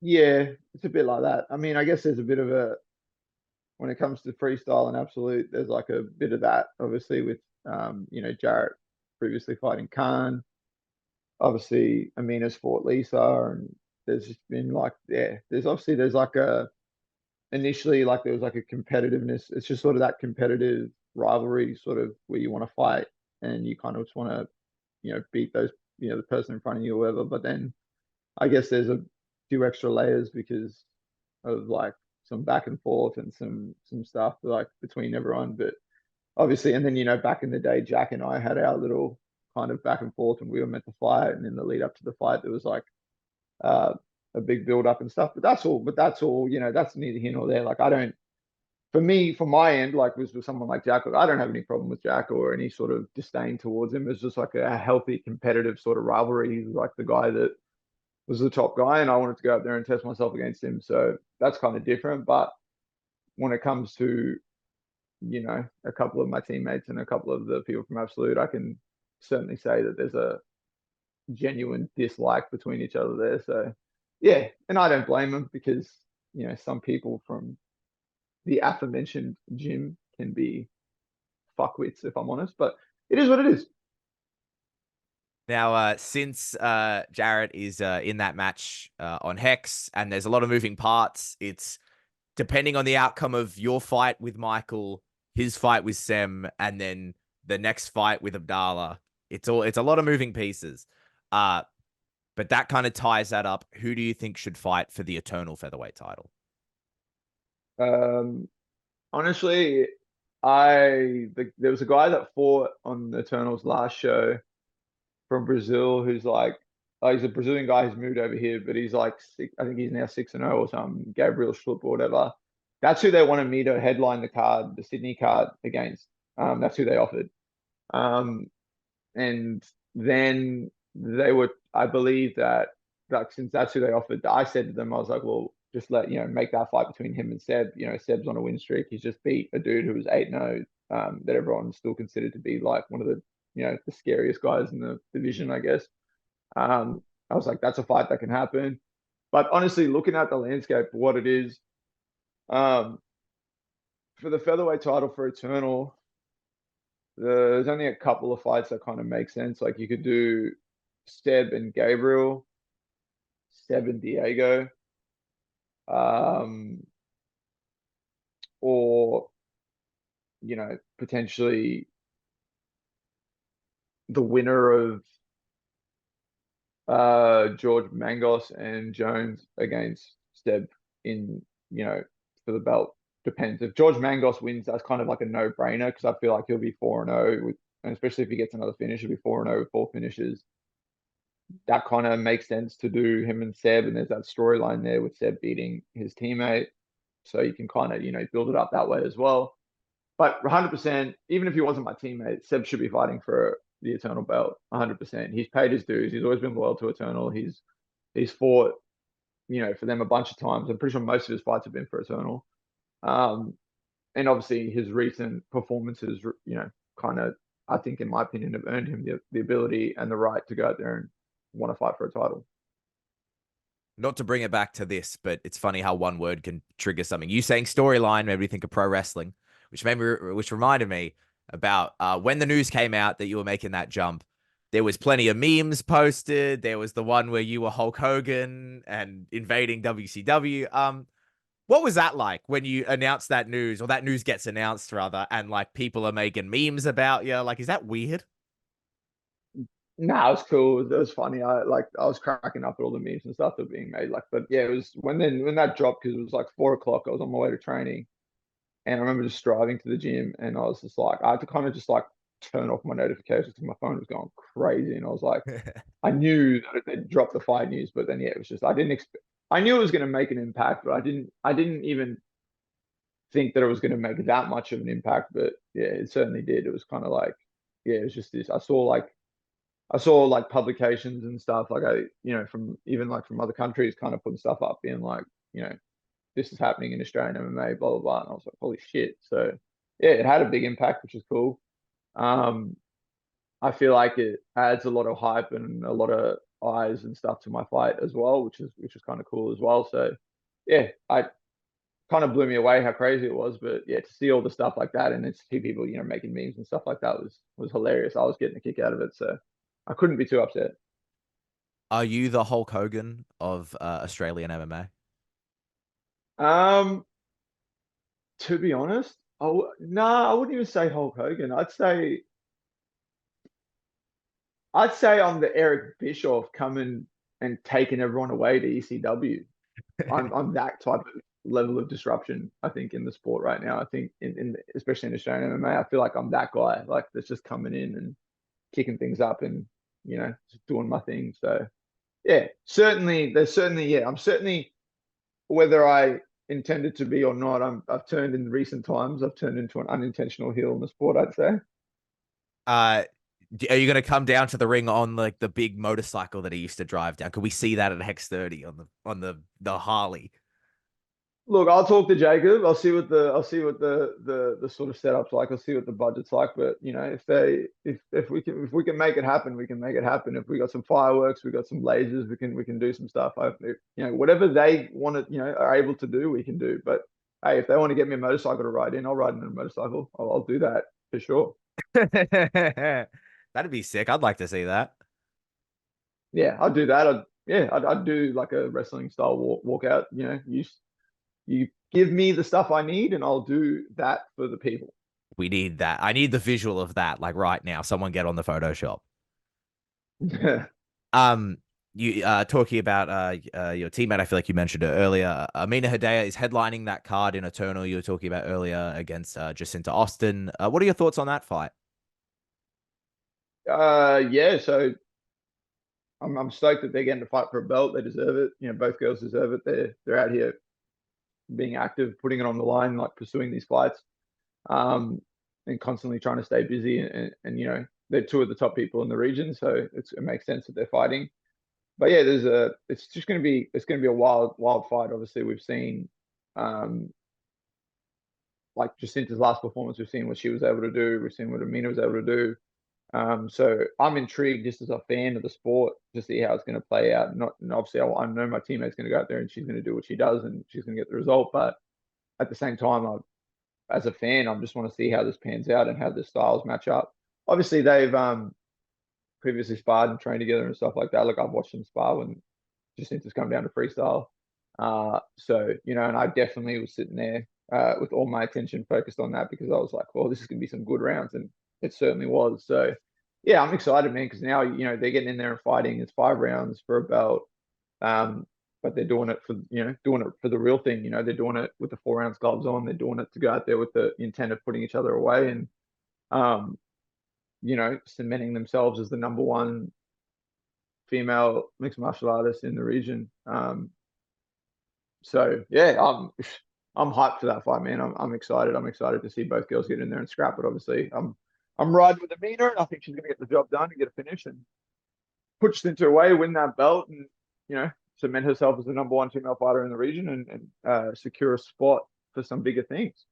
Yeah, it's a bit like that. I mean, I guess there's a bit of when it comes to freestyle and absolute, there's like a bit of that, obviously, with Jarrett previously fighting Khan. Obviously, Amina's fought Lisa, and there's just been like, yeah, there's like initially like there was like a competitiveness. It's just sort of that competitive rivalry, sort of where you want to fight and you kind of just want to, beat the person in front of you or whatever. But then I guess there's a few extra layers because of like some back and forth and some stuff like between everyone. But obviously, and then back in the day, Jack and I had our little kind of back and forth, and we were meant to fight, and in the lead up to the fight, there was like uh, a big build up and stuff. But that's all. That's neither here nor there. Like I don't. For me, from my end, like with someone like Jack, I don't have any problem with Jack or any sort of disdain towards him. It's just like a healthy, competitive sort of rivalry. He's like the guy that was the top guy, and I wanted to go out there and test myself against him. So that's kind of different. But when it comes to a couple of my teammates and a couple of the people from Absolute, I can certainly say that there's a genuine dislike between each other there. So yeah, and I don't blame them because some people from the aforementioned gym can be fuckwits, if I'm honest. But it is what it is. Now, since Jarrett is in that match on Hex, and there's a lot of moving parts, it's depending on the outcome of your fight with Michael, his fight with Sem, and then the next fight with Abdallah. It's a lot of moving pieces. Uh, but that kind of ties that up. Who do you think should fight for the Eternal Featherweight title? Um, Honestly, there was a guy that fought on the Eternals last show from Brazil who's like, oh, he's a Brazilian guy who's moved over here, but he's like I think he's now 6-0 or something, Gabriel Schlupp or whatever. That's who they wanted me to headline the card, the Sydney card against. That's who they offered. Um, and then I believe that like since that's who they offered, I said to them, I was like, well, just make that fight between him and Seb. Seb's on a win streak. He's just beat a dude who was 8-0, that everyone still considered to be like one of the scariest guys in the division, I guess. I was like, that's a fight that can happen. But honestly, looking at the landscape for what it is, um, for the featherweight title for Eternal, there's only a couple of fights that kind of make sense. Like you could do Seb and Gabriel, Seb and Diego, um, or potentially the winner of George Mangos and Jones against Seb in for the belt. depends. If George Mangos wins, that's kind of like a no-brainer because I feel like he'll be 4-0 with, and especially if he gets another finish, he'll be 4-0 with 4 finishes. That kind of makes sense to do him and Seb, and there's that storyline there with Seb beating his teammate, so you can kind of build it up that way as well. But 100%, even if he wasn't my teammate, Seb should be fighting for the Eternal belt. 100%. He's paid his dues. He's always been loyal to Eternal. He's fought, for them a bunch of times. I'm pretty sure most of his fights have been for Eternal. Um, and obviously his recent performances, kind of, I think, in my opinion, have earned him the ability and the right to go out there and want to fight for a title. Not to bring it back to this, but it's funny how one word can trigger something. You saying storyline made me think of pro wrestling, which reminded me about when the news came out that you were making that jump. There was plenty of memes posted. There was the one where you were Hulk Hogan and invading WCW. What was that like when you announced that news, or that news gets announced rather, and like people are making memes about you? Like, is that weird? Nah, it was cool. It was funny. I was cracking up at all the memes and stuff that were being made. Like, but yeah, it was when that dropped because it was like 4 o'clock. I was on my way to training, and I remember just driving to the gym, and I was just like, I had to kind of just like turn off my notifications because my phone was going crazy, and I was like, I knew that they dropped the fight news, but then yeah, it was just I didn't expect. I knew it was going to make an impact, but I didn't even think that it was going to make that much of an impact. But yeah, it certainly did. It was kind of like, yeah, it was just this. I saw like publications and stuff like from even like from other countries kind of putting stuff up being like, you know, this is happening in Australian MMA, blah blah blah. And I was like, holy shit. So yeah, it had a big impact, which is cool. Um, I feel like it adds a lot of hype and a lot of eyes and stuff to my fight as well, which is kind of cool as well. So yeah, I kind of blew me away how crazy it was. But yeah, to see all the stuff like that and then see people, making memes and stuff like that was hilarious. I was getting a kick out of it. So I couldn't be too upset. Are you the Hulk Hogan of Australian MMA? Um, to be honest, nah, I wouldn't even say Hulk Hogan. I'd say I'm the Eric Bischoff coming and taking everyone away to ECW. I'm that type of level of disruption, I think, in the sport right now. I think in especially in Australian MMA, I feel like I'm that guy, like that's just coming in and kicking things up and just doing my thing. So yeah, certainly, yeah, I'm certainly, whether I intended to be or not, I've turned in recent times. I've turned into an unintentional heel in the sport, I'd say. Uh, are you going to come down to the ring on like the big motorcycle that he used to drive down? Could we see that at Hex 30 on the Harley? Look, I'll talk to Jacob. I'll see what the sort of setup's like. I'll see what the budget's like. But if we can make it happen, we can make it happen. If we got some fireworks, we got some lasers, we can do some stuff. Whatever they want to, are able to do, we can do. But hey, if they want to get me a motorcycle to ride in, I'll ride in a motorcycle. I'll do that for sure. That'd be sick. I'd like to see that. Yeah, I'd do that. I'd do like a wrestling style walkout. You give me the stuff I need, and I'll do that for the people. We need that. I need the visual of that, like right now. Someone get on the Photoshop. Um, you talking about your teammate, I feel like you mentioned it earlier. Amina Hidea is headlining that card in Eternal you were talking about earlier against Jacinta Austin. What are your thoughts on that fight? Yeah. So I'm stoked that they're getting to fight for a belt. They deserve it. Both girls deserve it. They're out here being active, putting it on the line, like pursuing these fights, um, and constantly trying to stay busy. And they're two of the top people in the region, so it makes sense that they're fighting. But yeah, it's going to be a wild fight. Obviously, we've seen, um, like Jacinta's last performance. We've seen what she was able to do. We've seen what Amina was able to do. So I'm intrigued just as a fan of the sport to see how it's going to play out. Not, and obviously, I know my teammate's going to go out there and she's going to do what she does and she's going to get the result. But at the same time, as a fan, I just want to see how this pans out and how the styles match up. Obviously, they've previously sparred and trained together and stuff like that. Look, I've watched them spar when Jacinta's come down to freestyle. So and I definitely was sitting there with all my attention focused on that because I was like, well, this is going to be some good rounds, and it certainly was. So yeah, I'm excited, man, because now they're getting in there and fighting. It's 5 rounds for a belt. Um, but they're doing it for, doing it for the real thing. They're doing it with the 4 ounce gloves on. They're doing it to go out there with the intent of putting each other away and, um, cementing themselves as the number one female mixed martial artist in the region. So yeah, I'm hyped for that fight, man. I'm excited. I'm excited to see both girls get in there and scrap it. Obviously, I'm riding with Amina, and I think she's gonna get the job done and get a finish and push into away, win that belt, and cement herself as the number one female fighter in the region and secure a spot for some bigger things.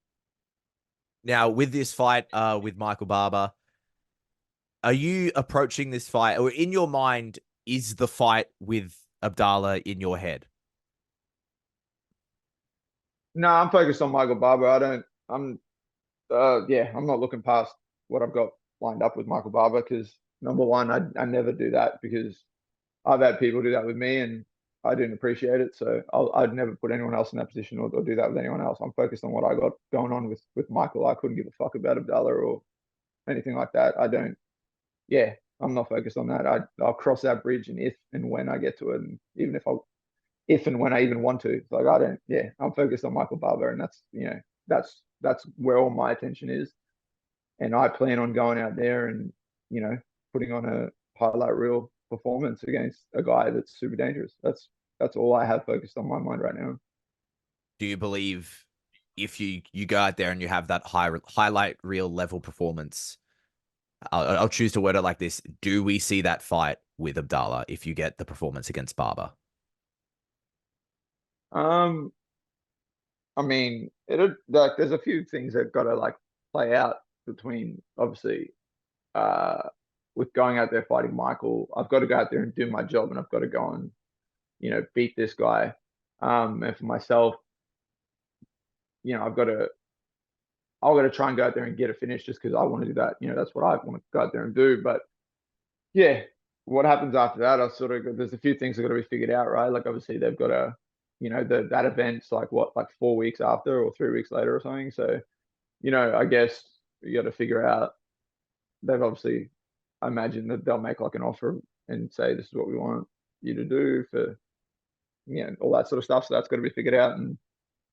Now, with this fight, with Michael Barber, are you approaching this fight, or in your mind, is the fight with Abdallah in your head? No, I'm focused on Michael Barber. I don't. I'm not looking past what I've got lined up with Michael Barber because number one, I never do that because I've had people do that with me and I didn't appreciate it. So I'd never put anyone else in that position or do that with anyone else. I'm focused on what I got going on with Michael. I couldn't give a fuck about Abdallah or anything like that. I don't. Yeah, I'm not focused on that. I'll cross that bridge and if and when I get to it, and even if and when I even want to. It's like I don't. Yeah, I'm focused on Michael Barber, and that's where all my attention is. And I plan on going out there and putting on a highlight reel performance against a guy that's super dangerous. That's all I have focused on my mind right now. Do you believe if you go out there and you have that highlight reel level performance, I'll choose to word it like this: do we see that fight with Abdallah if you get the performance against Barber? Um, I mean, it like there's a few things that got to like play out between obviously uh with going out there fighting Michael. I've got to go out there and do my job, and I've got to go and beat this guy. And for myself, I've got to try and go out there and get a finish just because I want to do that. That's what I want to go out there and do. But yeah, what happens after that? I sort of there's a few things that got to be figured out, right? Like obviously they've got to, that event's like what, like 4 weeks after or 3 weeks later or something. So I guess you got to figure out. They've obviously, I imagine that they'll make like an offer and say this is what we want you to do for all that sort of stuff. So that's got to be figured out,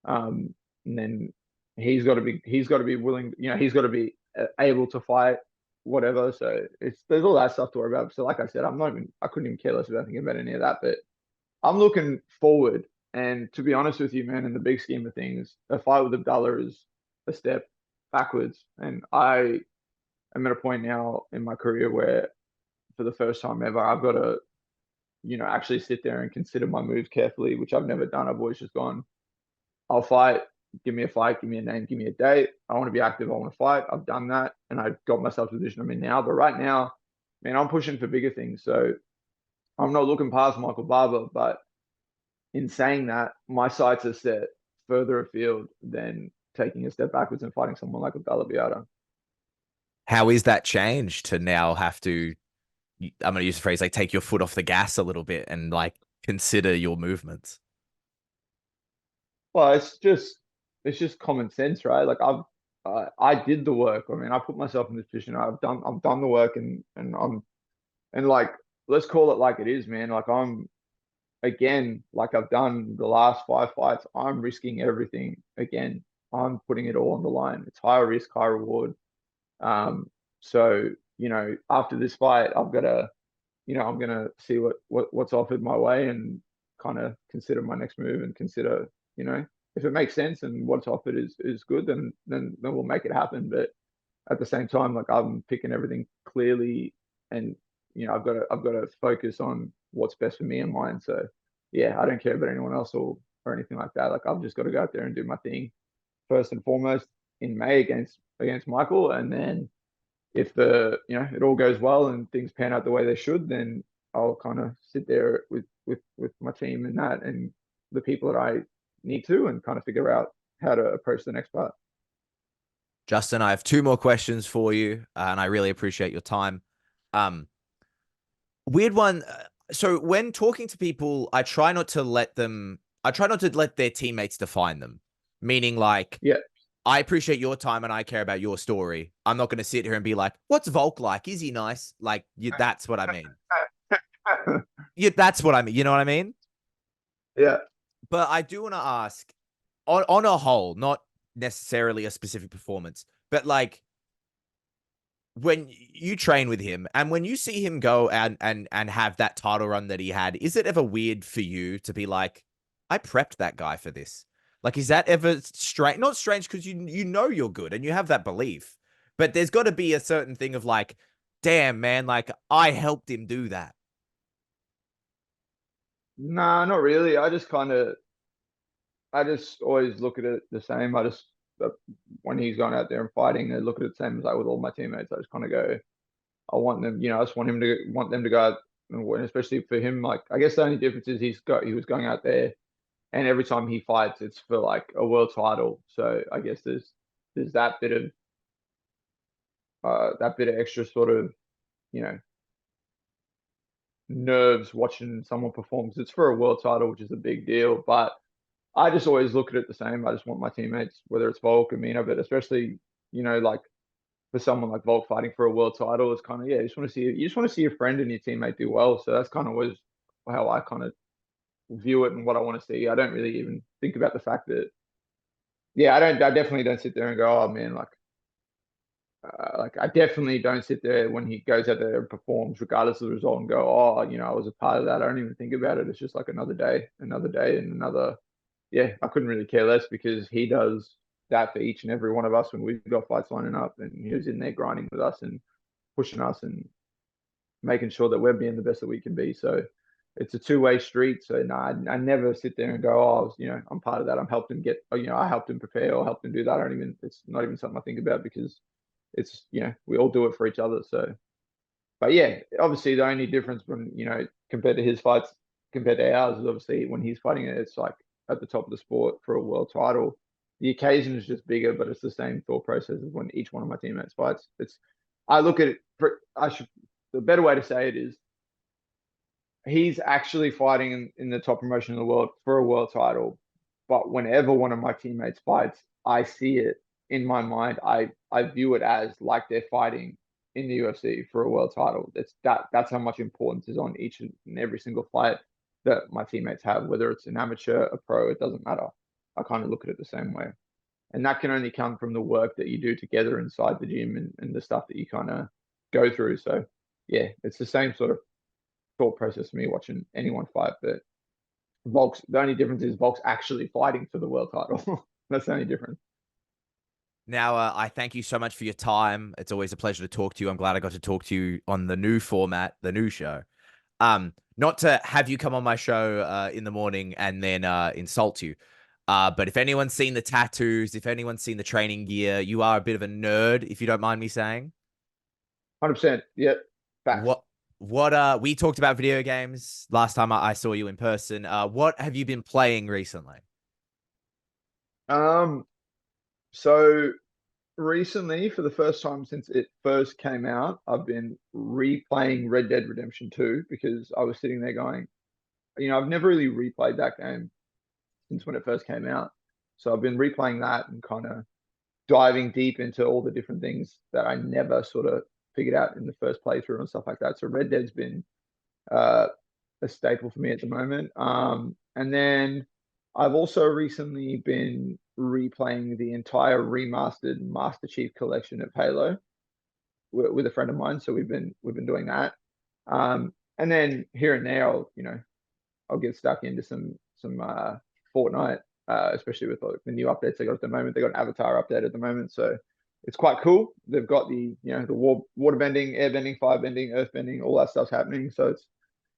um, and then he's got to be willing. He's got to be able to fight whatever. So there's all that stuff to worry about. So like I said, I couldn't even care less about thinking about any of that. But I'm looking forward. And to be honest with you, man, in the big scheme of things, a fight with Abdallah is a step backwards. And I am at a point now in my career where, for the first time ever, I've got to, actually sit there and consider my moves carefully, which I've never done. I've always just gone, I'll fight, give me a fight, give me a name, give me a date. I want to be active, I want to fight. I've done that and I've got myself to the position I'm in now. But right now, man, I'm pushing for bigger things. So I'm not looking past Michael Barber, but in saying that, my sights are set further afield than taking a step backwards and fighting someone like Abdallah Biata. How is that change to now have to, I'm going to use the phrase like take your foot off the gas a little bit and like consider your movements? Well, it's just common sense, right? Like I did the work. I mean, I put myself in this position. I've done the work, and like let's call it like it is, man. Like I'm again, like I've done the last 5 fights. I'm risking everything again. I'm putting it all on the line. It's high risk, high reward. So after this fight, I've got to, I'm gonna see what's offered my way and kind of consider my next move and consider, if it makes sense and what's offered is good, then we'll make it happen. But at the same time, like I'm picking everything clearly, and I've got to focus on what's best for me and mine. So yeah, I don't care about anyone else or anything like that. Like I've just got to go out there and do my thing first and foremost in May against Michael, and then if it all goes well and things pan out the way they should, then I'll kind of sit there with my team and that and the people that I need to and kind of figure out how to approach the next part. Justin, I have two more questions for you, and I really appreciate your time. Um, Weird one. So when talking to people, I try not to let their teammates define them. Meaning like, Yeah. I appreciate your time and I care about your story. I'm not going to sit here and be like, what's Volk like? Is he nice? Like, that's what I mean. That's what I mean. You know what I mean? Yeah. But I do want to ask, on a whole, not necessarily a specific performance, but like when you train with him and when you see him go and have that title run that he had, is it ever weird for you to be like, I prepped that guy for this? Like, is that ever strange? Not strange because you know you're good and you have that belief, but there's got to be a certain thing of like, damn man, like I helped him do that. Nah, not really. I just always look at it the same. Uh, when he's going out there and fighting, I look at it the same as like with all my teammates. I just kind of go, I want them, I just want them to go out and win, especially for him. Like, I guess the only difference is he was going out there, and every time he fights, it's for like a world title. So I guess there's that bit of extra sort of, you know, nerves watching someone perform. 'Cause it's for a world title, which is a big deal. But I just always look at it the same. I just want my teammates, whether it's Volk or Mina, but especially, like for someone like Volk fighting for a world title, it's kind of, yeah, you just want to see your friend and your teammate do well. So that's kind of always how I kind of view it and what I want to see. I don't really even think about the fact that, yeah, I definitely don't sit there and go, oh man, like I definitely don't sit there when he goes out there and performs, regardless of the result, and go, oh, I was a part of that. I don't even think about it. It's just like another day, and another. Yeah, I couldn't really care less because he does that for each and every one of us when we've got fights lining up, and he was in there grinding with us and pushing us and making sure that we're being the best that we can be. So it's a two-way street. So no, I never sit there and go, oh, I'm part of that. I'm helped him get, I helped him prepare or helped him do that. I don't even. It's not even something I think about because it's we all do it for each other. So, but yeah, obviously the only difference when compared to his fights compared to ours is obviously when he's fighting it, it's like at the top of the sport for a world title. The occasion is just bigger, but it's the same thought process as when each one of my teammates fights. I look at it. The better way to say it is he's actually fighting in the top promotion in the world for a world title. But whenever one of my teammates fights, I see it in my mind. I view it as like they're fighting in the UFC for a world title. That's how much importance is on each and every single fight that my teammates have, whether it's an amateur, a pro, it doesn't matter. I kind of look at it the same way. And that can only come from the work that you do together inside the gym and the stuff that you kind of go through. So yeah, it's the same sort of thought process for me watching anyone fight. But the only difference is Volk's actually fighting for the world title. That's the only difference. Now, I thank you so much for your time. It's always a pleasure to talk to you. I'm glad I got to talk to you on the new format, the new show. Not to have you come on my show in the morning and then insult you. But if anyone's seen the tattoos, if anyone's seen the training gear, you are a bit of a nerd, if you don't mind me saying. 100%. Yep. Facts. What we talked about video games last time I saw you in person. What have you been playing recently? Um, so recently, for the first time since it first came out, I've been replaying Red Dead Redemption 2 because I was sitting there going, I've never really replayed that game since when it first came out. So I've been replaying that and kind of diving deep into all the different things that I never sort of figured out in the first playthrough and stuff like that. So Red Dead's been uh, a staple for me at the moment. And then I've also recently been replaying the entire remastered Master Chief collection of Halo with a friend of mine. So we've been doing that. And then here and there, I'll get stuck into some Fortnite, especially with like, the new updates they got at the moment. They got an Avatar update at the moment, so it's quite cool. They've got the water bending, air bending, fire bending, earth bending, all that stuff's happening. So it's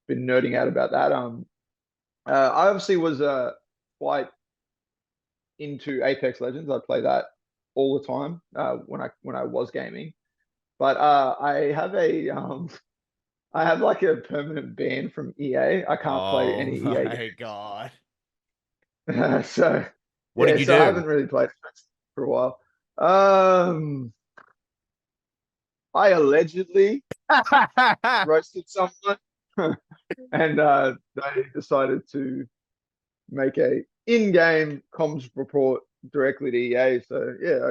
been nerding out about that. I obviously was quite into Apex Legends. I play that all the time when I was gaming. But I have like a permanent ban from EA. I can't play Oh any EA my God. games. So What yeah, did you so I do? haven't really played for a while. Um, I allegedly roasted someone, and they decided to make a in-game comms report directly to EA. So yeah,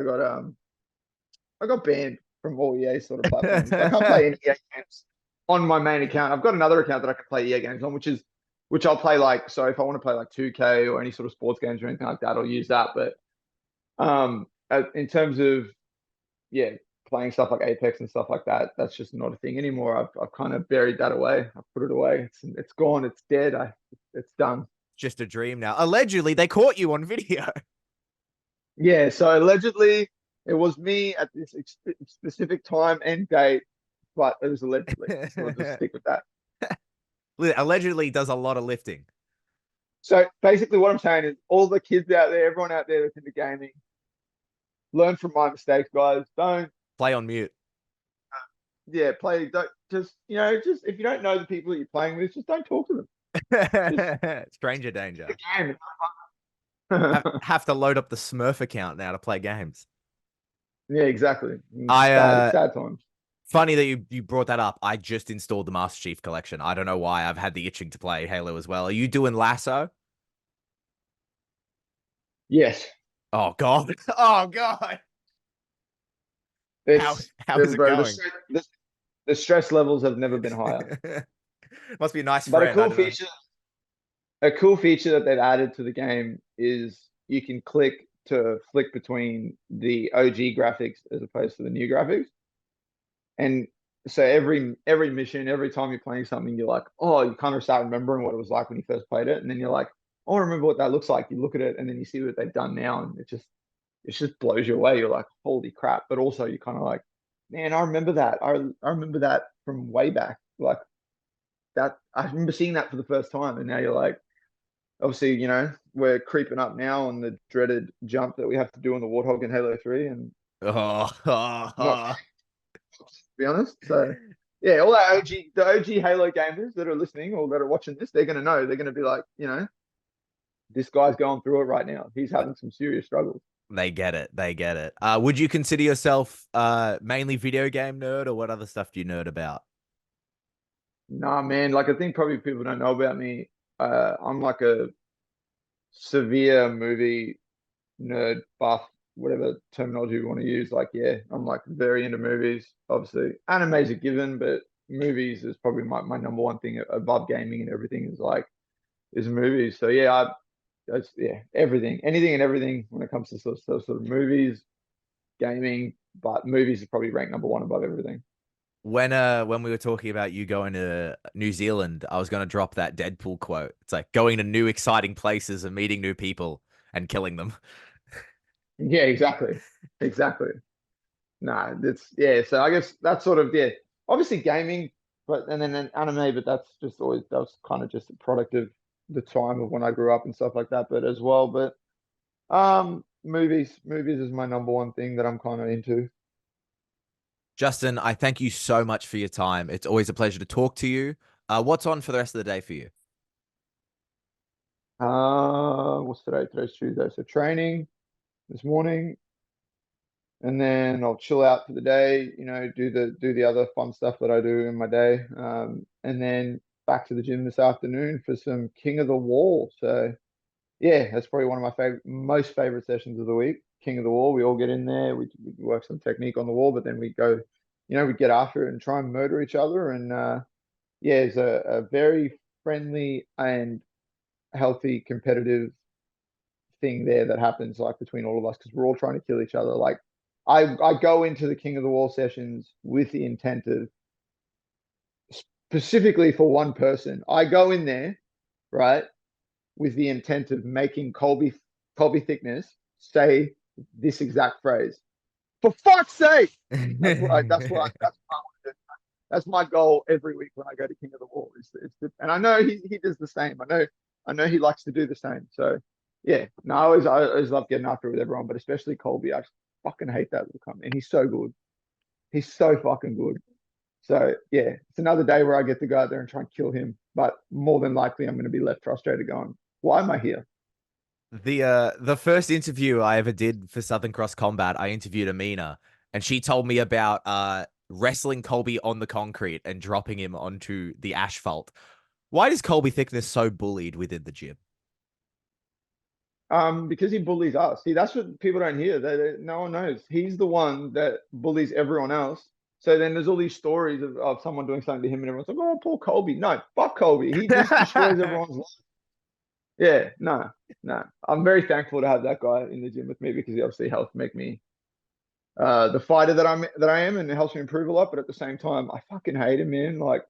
I got banned from all EA sort of platforms. I can't play any EA games on my main account. I've got another account that I can play EA games on, which is which I'll play like, so if I want to play like 2K or any sort of sports games or anything like that, I'll use that. But in terms of, yeah, playing stuff like Apex and stuff like that, that's just not a thing anymore. I've kind of buried that away. I've put it away. It's gone. It's dead. It's done. Just a dream now. Allegedly, they caught you on video. Yeah. So allegedly, it was me at this specific time and date, but it was allegedly. So we'll just stick with that. Allegedly does a lot of lifting. So basically, what I'm saying is, all the kids out there, everyone out there that's into gaming, learn from my mistakes, guys. Don't, Play on mute. yeah, play. Don't just, just if you don't know the people that you're playing with, just don't talk to them. Just Stranger danger. the game. Have to load up the Smurf account now to play games. Yeah, exactly. I Sad times. Funny that you brought that up. I just installed the Master Chief Collection. I don't know why. I've had the itching to play Halo as well. Are you doing Lasso? Yes, Oh God. Oh God. How it's how is it bro. going? The stress levels have never been higher. Must be a nice But friend. I don't know. a cool feature that they've added to the game is you can click to flick between the OG graphics as opposed to the new graphics. And so every mission, every time you're playing something, you're like, oh, you kind of start remembering what it was like when you first played it, and then you're like, oh, I remember what that looks like. You look at it, and then you see what they've done now, and it just blows you away. You're like, holy crap! But also, you're kind of like, man, I remember that. I remember that from way back. Like that, I remember seeing that for the first time, and now you're like, obviously, we're creeping up now on the dreaded jump that we have to do on the Warthog in Halo 3, and not to be honest. So yeah, all that the OG Halo gamers that are listening or that are watching this, they're gonna know. They're gonna be like, this guy's going through it right now. He's having some serious struggles. They get it. They get it. Would you consider yourself mainly video game nerd, or what other stuff do you nerd about? Nah, man. Like I think probably people don't know about me. I'm like a severe movie nerd buff, whatever terminology you want to use. Like, yeah, I'm like very into movies. Obviously, anime's a given, but movies is probably my number one thing above gaming and everything is movies. So yeah, yeah, everything, anything and everything when it comes to sort of movies, gaming, but movies is probably ranked number one above everything. When we were talking about you going to New Zealand, I was gonna drop that Deadpool quote. It's like going to new exciting places and meeting new people and killing them. Yeah, exactly. Nah, it's yeah. So I guess that's sort of, yeah. Obviously gaming, but and then anime, but that's just always that was kind of just a product of the time of when I grew up and stuff like that. But as well, but movies is my number one thing that I'm kind of into. Justin, I thank you so much for your time. It's always a pleasure to talk to you. What's on for the rest of the day for you? What's today? Today's Tuesday. So training this morning, and then I'll chill out for the day. Do the other fun stuff that I do in my day. And then back to the gym this afternoon for some King of the Wall. So yeah, that's probably one of my most favorite sessions of the week. King of the Wall. We all get in there. We work some technique on the wall, but then we go, we get after it and try and murder each other. And yeah, it's a very friendly and healthy competitive thing there that happens like between all of us because we're all trying to kill each other. Like I go into the King of the Wall sessions with the intent of specifically for one person. I go in there, right, with the intent of making Colby Thickness say this exact phrase. For fuck's sake! That's my goal every week when I go to King of the Wall. And I know he does the same. I know he likes to do the same. So yeah, no, I always love getting after it with everyone, but especially Colby. I just fucking hate that little cunt, and he's so good. He's so fucking good. So yeah, it's another day where I get to go out there and try and kill him. But more than likely, I'm going to be left frustrated, going, "Why am I here?" The first interview I ever did for Southern Cross Combat, I interviewed Amina, and she told me about wrestling Colby on the concrete and dropping him onto the asphalt. Why is Colby Thickness so bullied within the gym? Because he bullies us. See, that's what people don't hear. No one knows. He's the one that bullies everyone else, So then there's all these stories of someone doing something to him, and everyone's like, "Oh, poor Colby." No, fuck Colby. He just destroys everyone's life. Yeah, no, no. I'm very thankful to have that guy in the gym with me because he obviously helped make me the fighter that I am, and it helps me improve a lot. But at the same time, I fucking hate him, man. Like,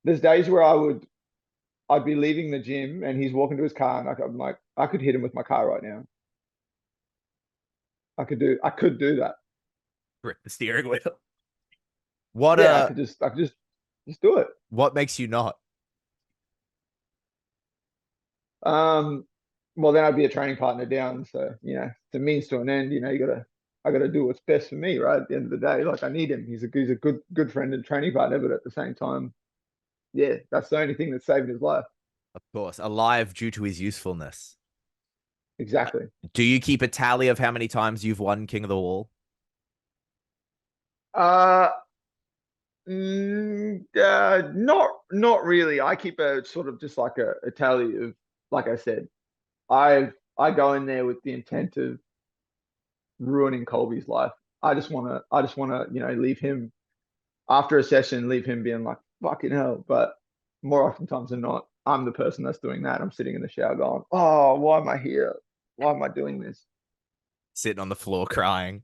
there's days where I'd be leaving the gym and he's walking to his car, and I'm like, I could hit him with my car right now. I could do that. Grip the steering wheel. What Yeah, I could just do it. what makes you not? Um, well, then I'd be a training partner down. So, it's a means to an end. I gotta do what's best for me, right? At the end of the day, like I need him. He's a good friend and training partner, but at the same time, yeah, that's the only thing that saved his life. Of course, alive due to his usefulness. Exactly. Do you keep a tally of how many times you've won King of the Wall? Uh, not really. I keep a sort of just like a tally of, like I said, I go in there with the intent of ruining Colby's life. I just wanna, leave him after a session, leave him being like, fucking hell. But more oftentimes than not, I'm the person that's doing that. I'm sitting in the shower going, oh, why am I here? Why am I doing this? Sitting on the floor crying.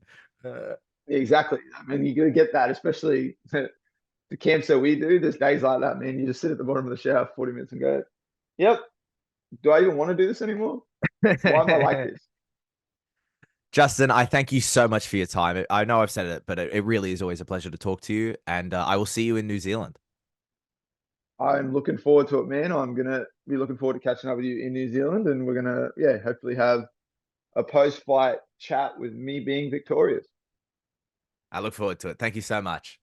Exactly. I mean, you gotta get that, especially the camps that we do. There's days like that, man. You just sit at the bottom of the shower for 40 minutes and go, yep, do I even want to do this anymore? Why am I like this? Justin, I thank you so much for your time. I know I've said it, but it really is always a pleasure to talk to you. And I will see you in New Zealand. I'm looking forward to it, man. I'm gonna be looking forward to catching up with you in New Zealand, and we're gonna, yeah, hopefully have a post-fight chat with me being victorious. I look forward to it. Thank you so much.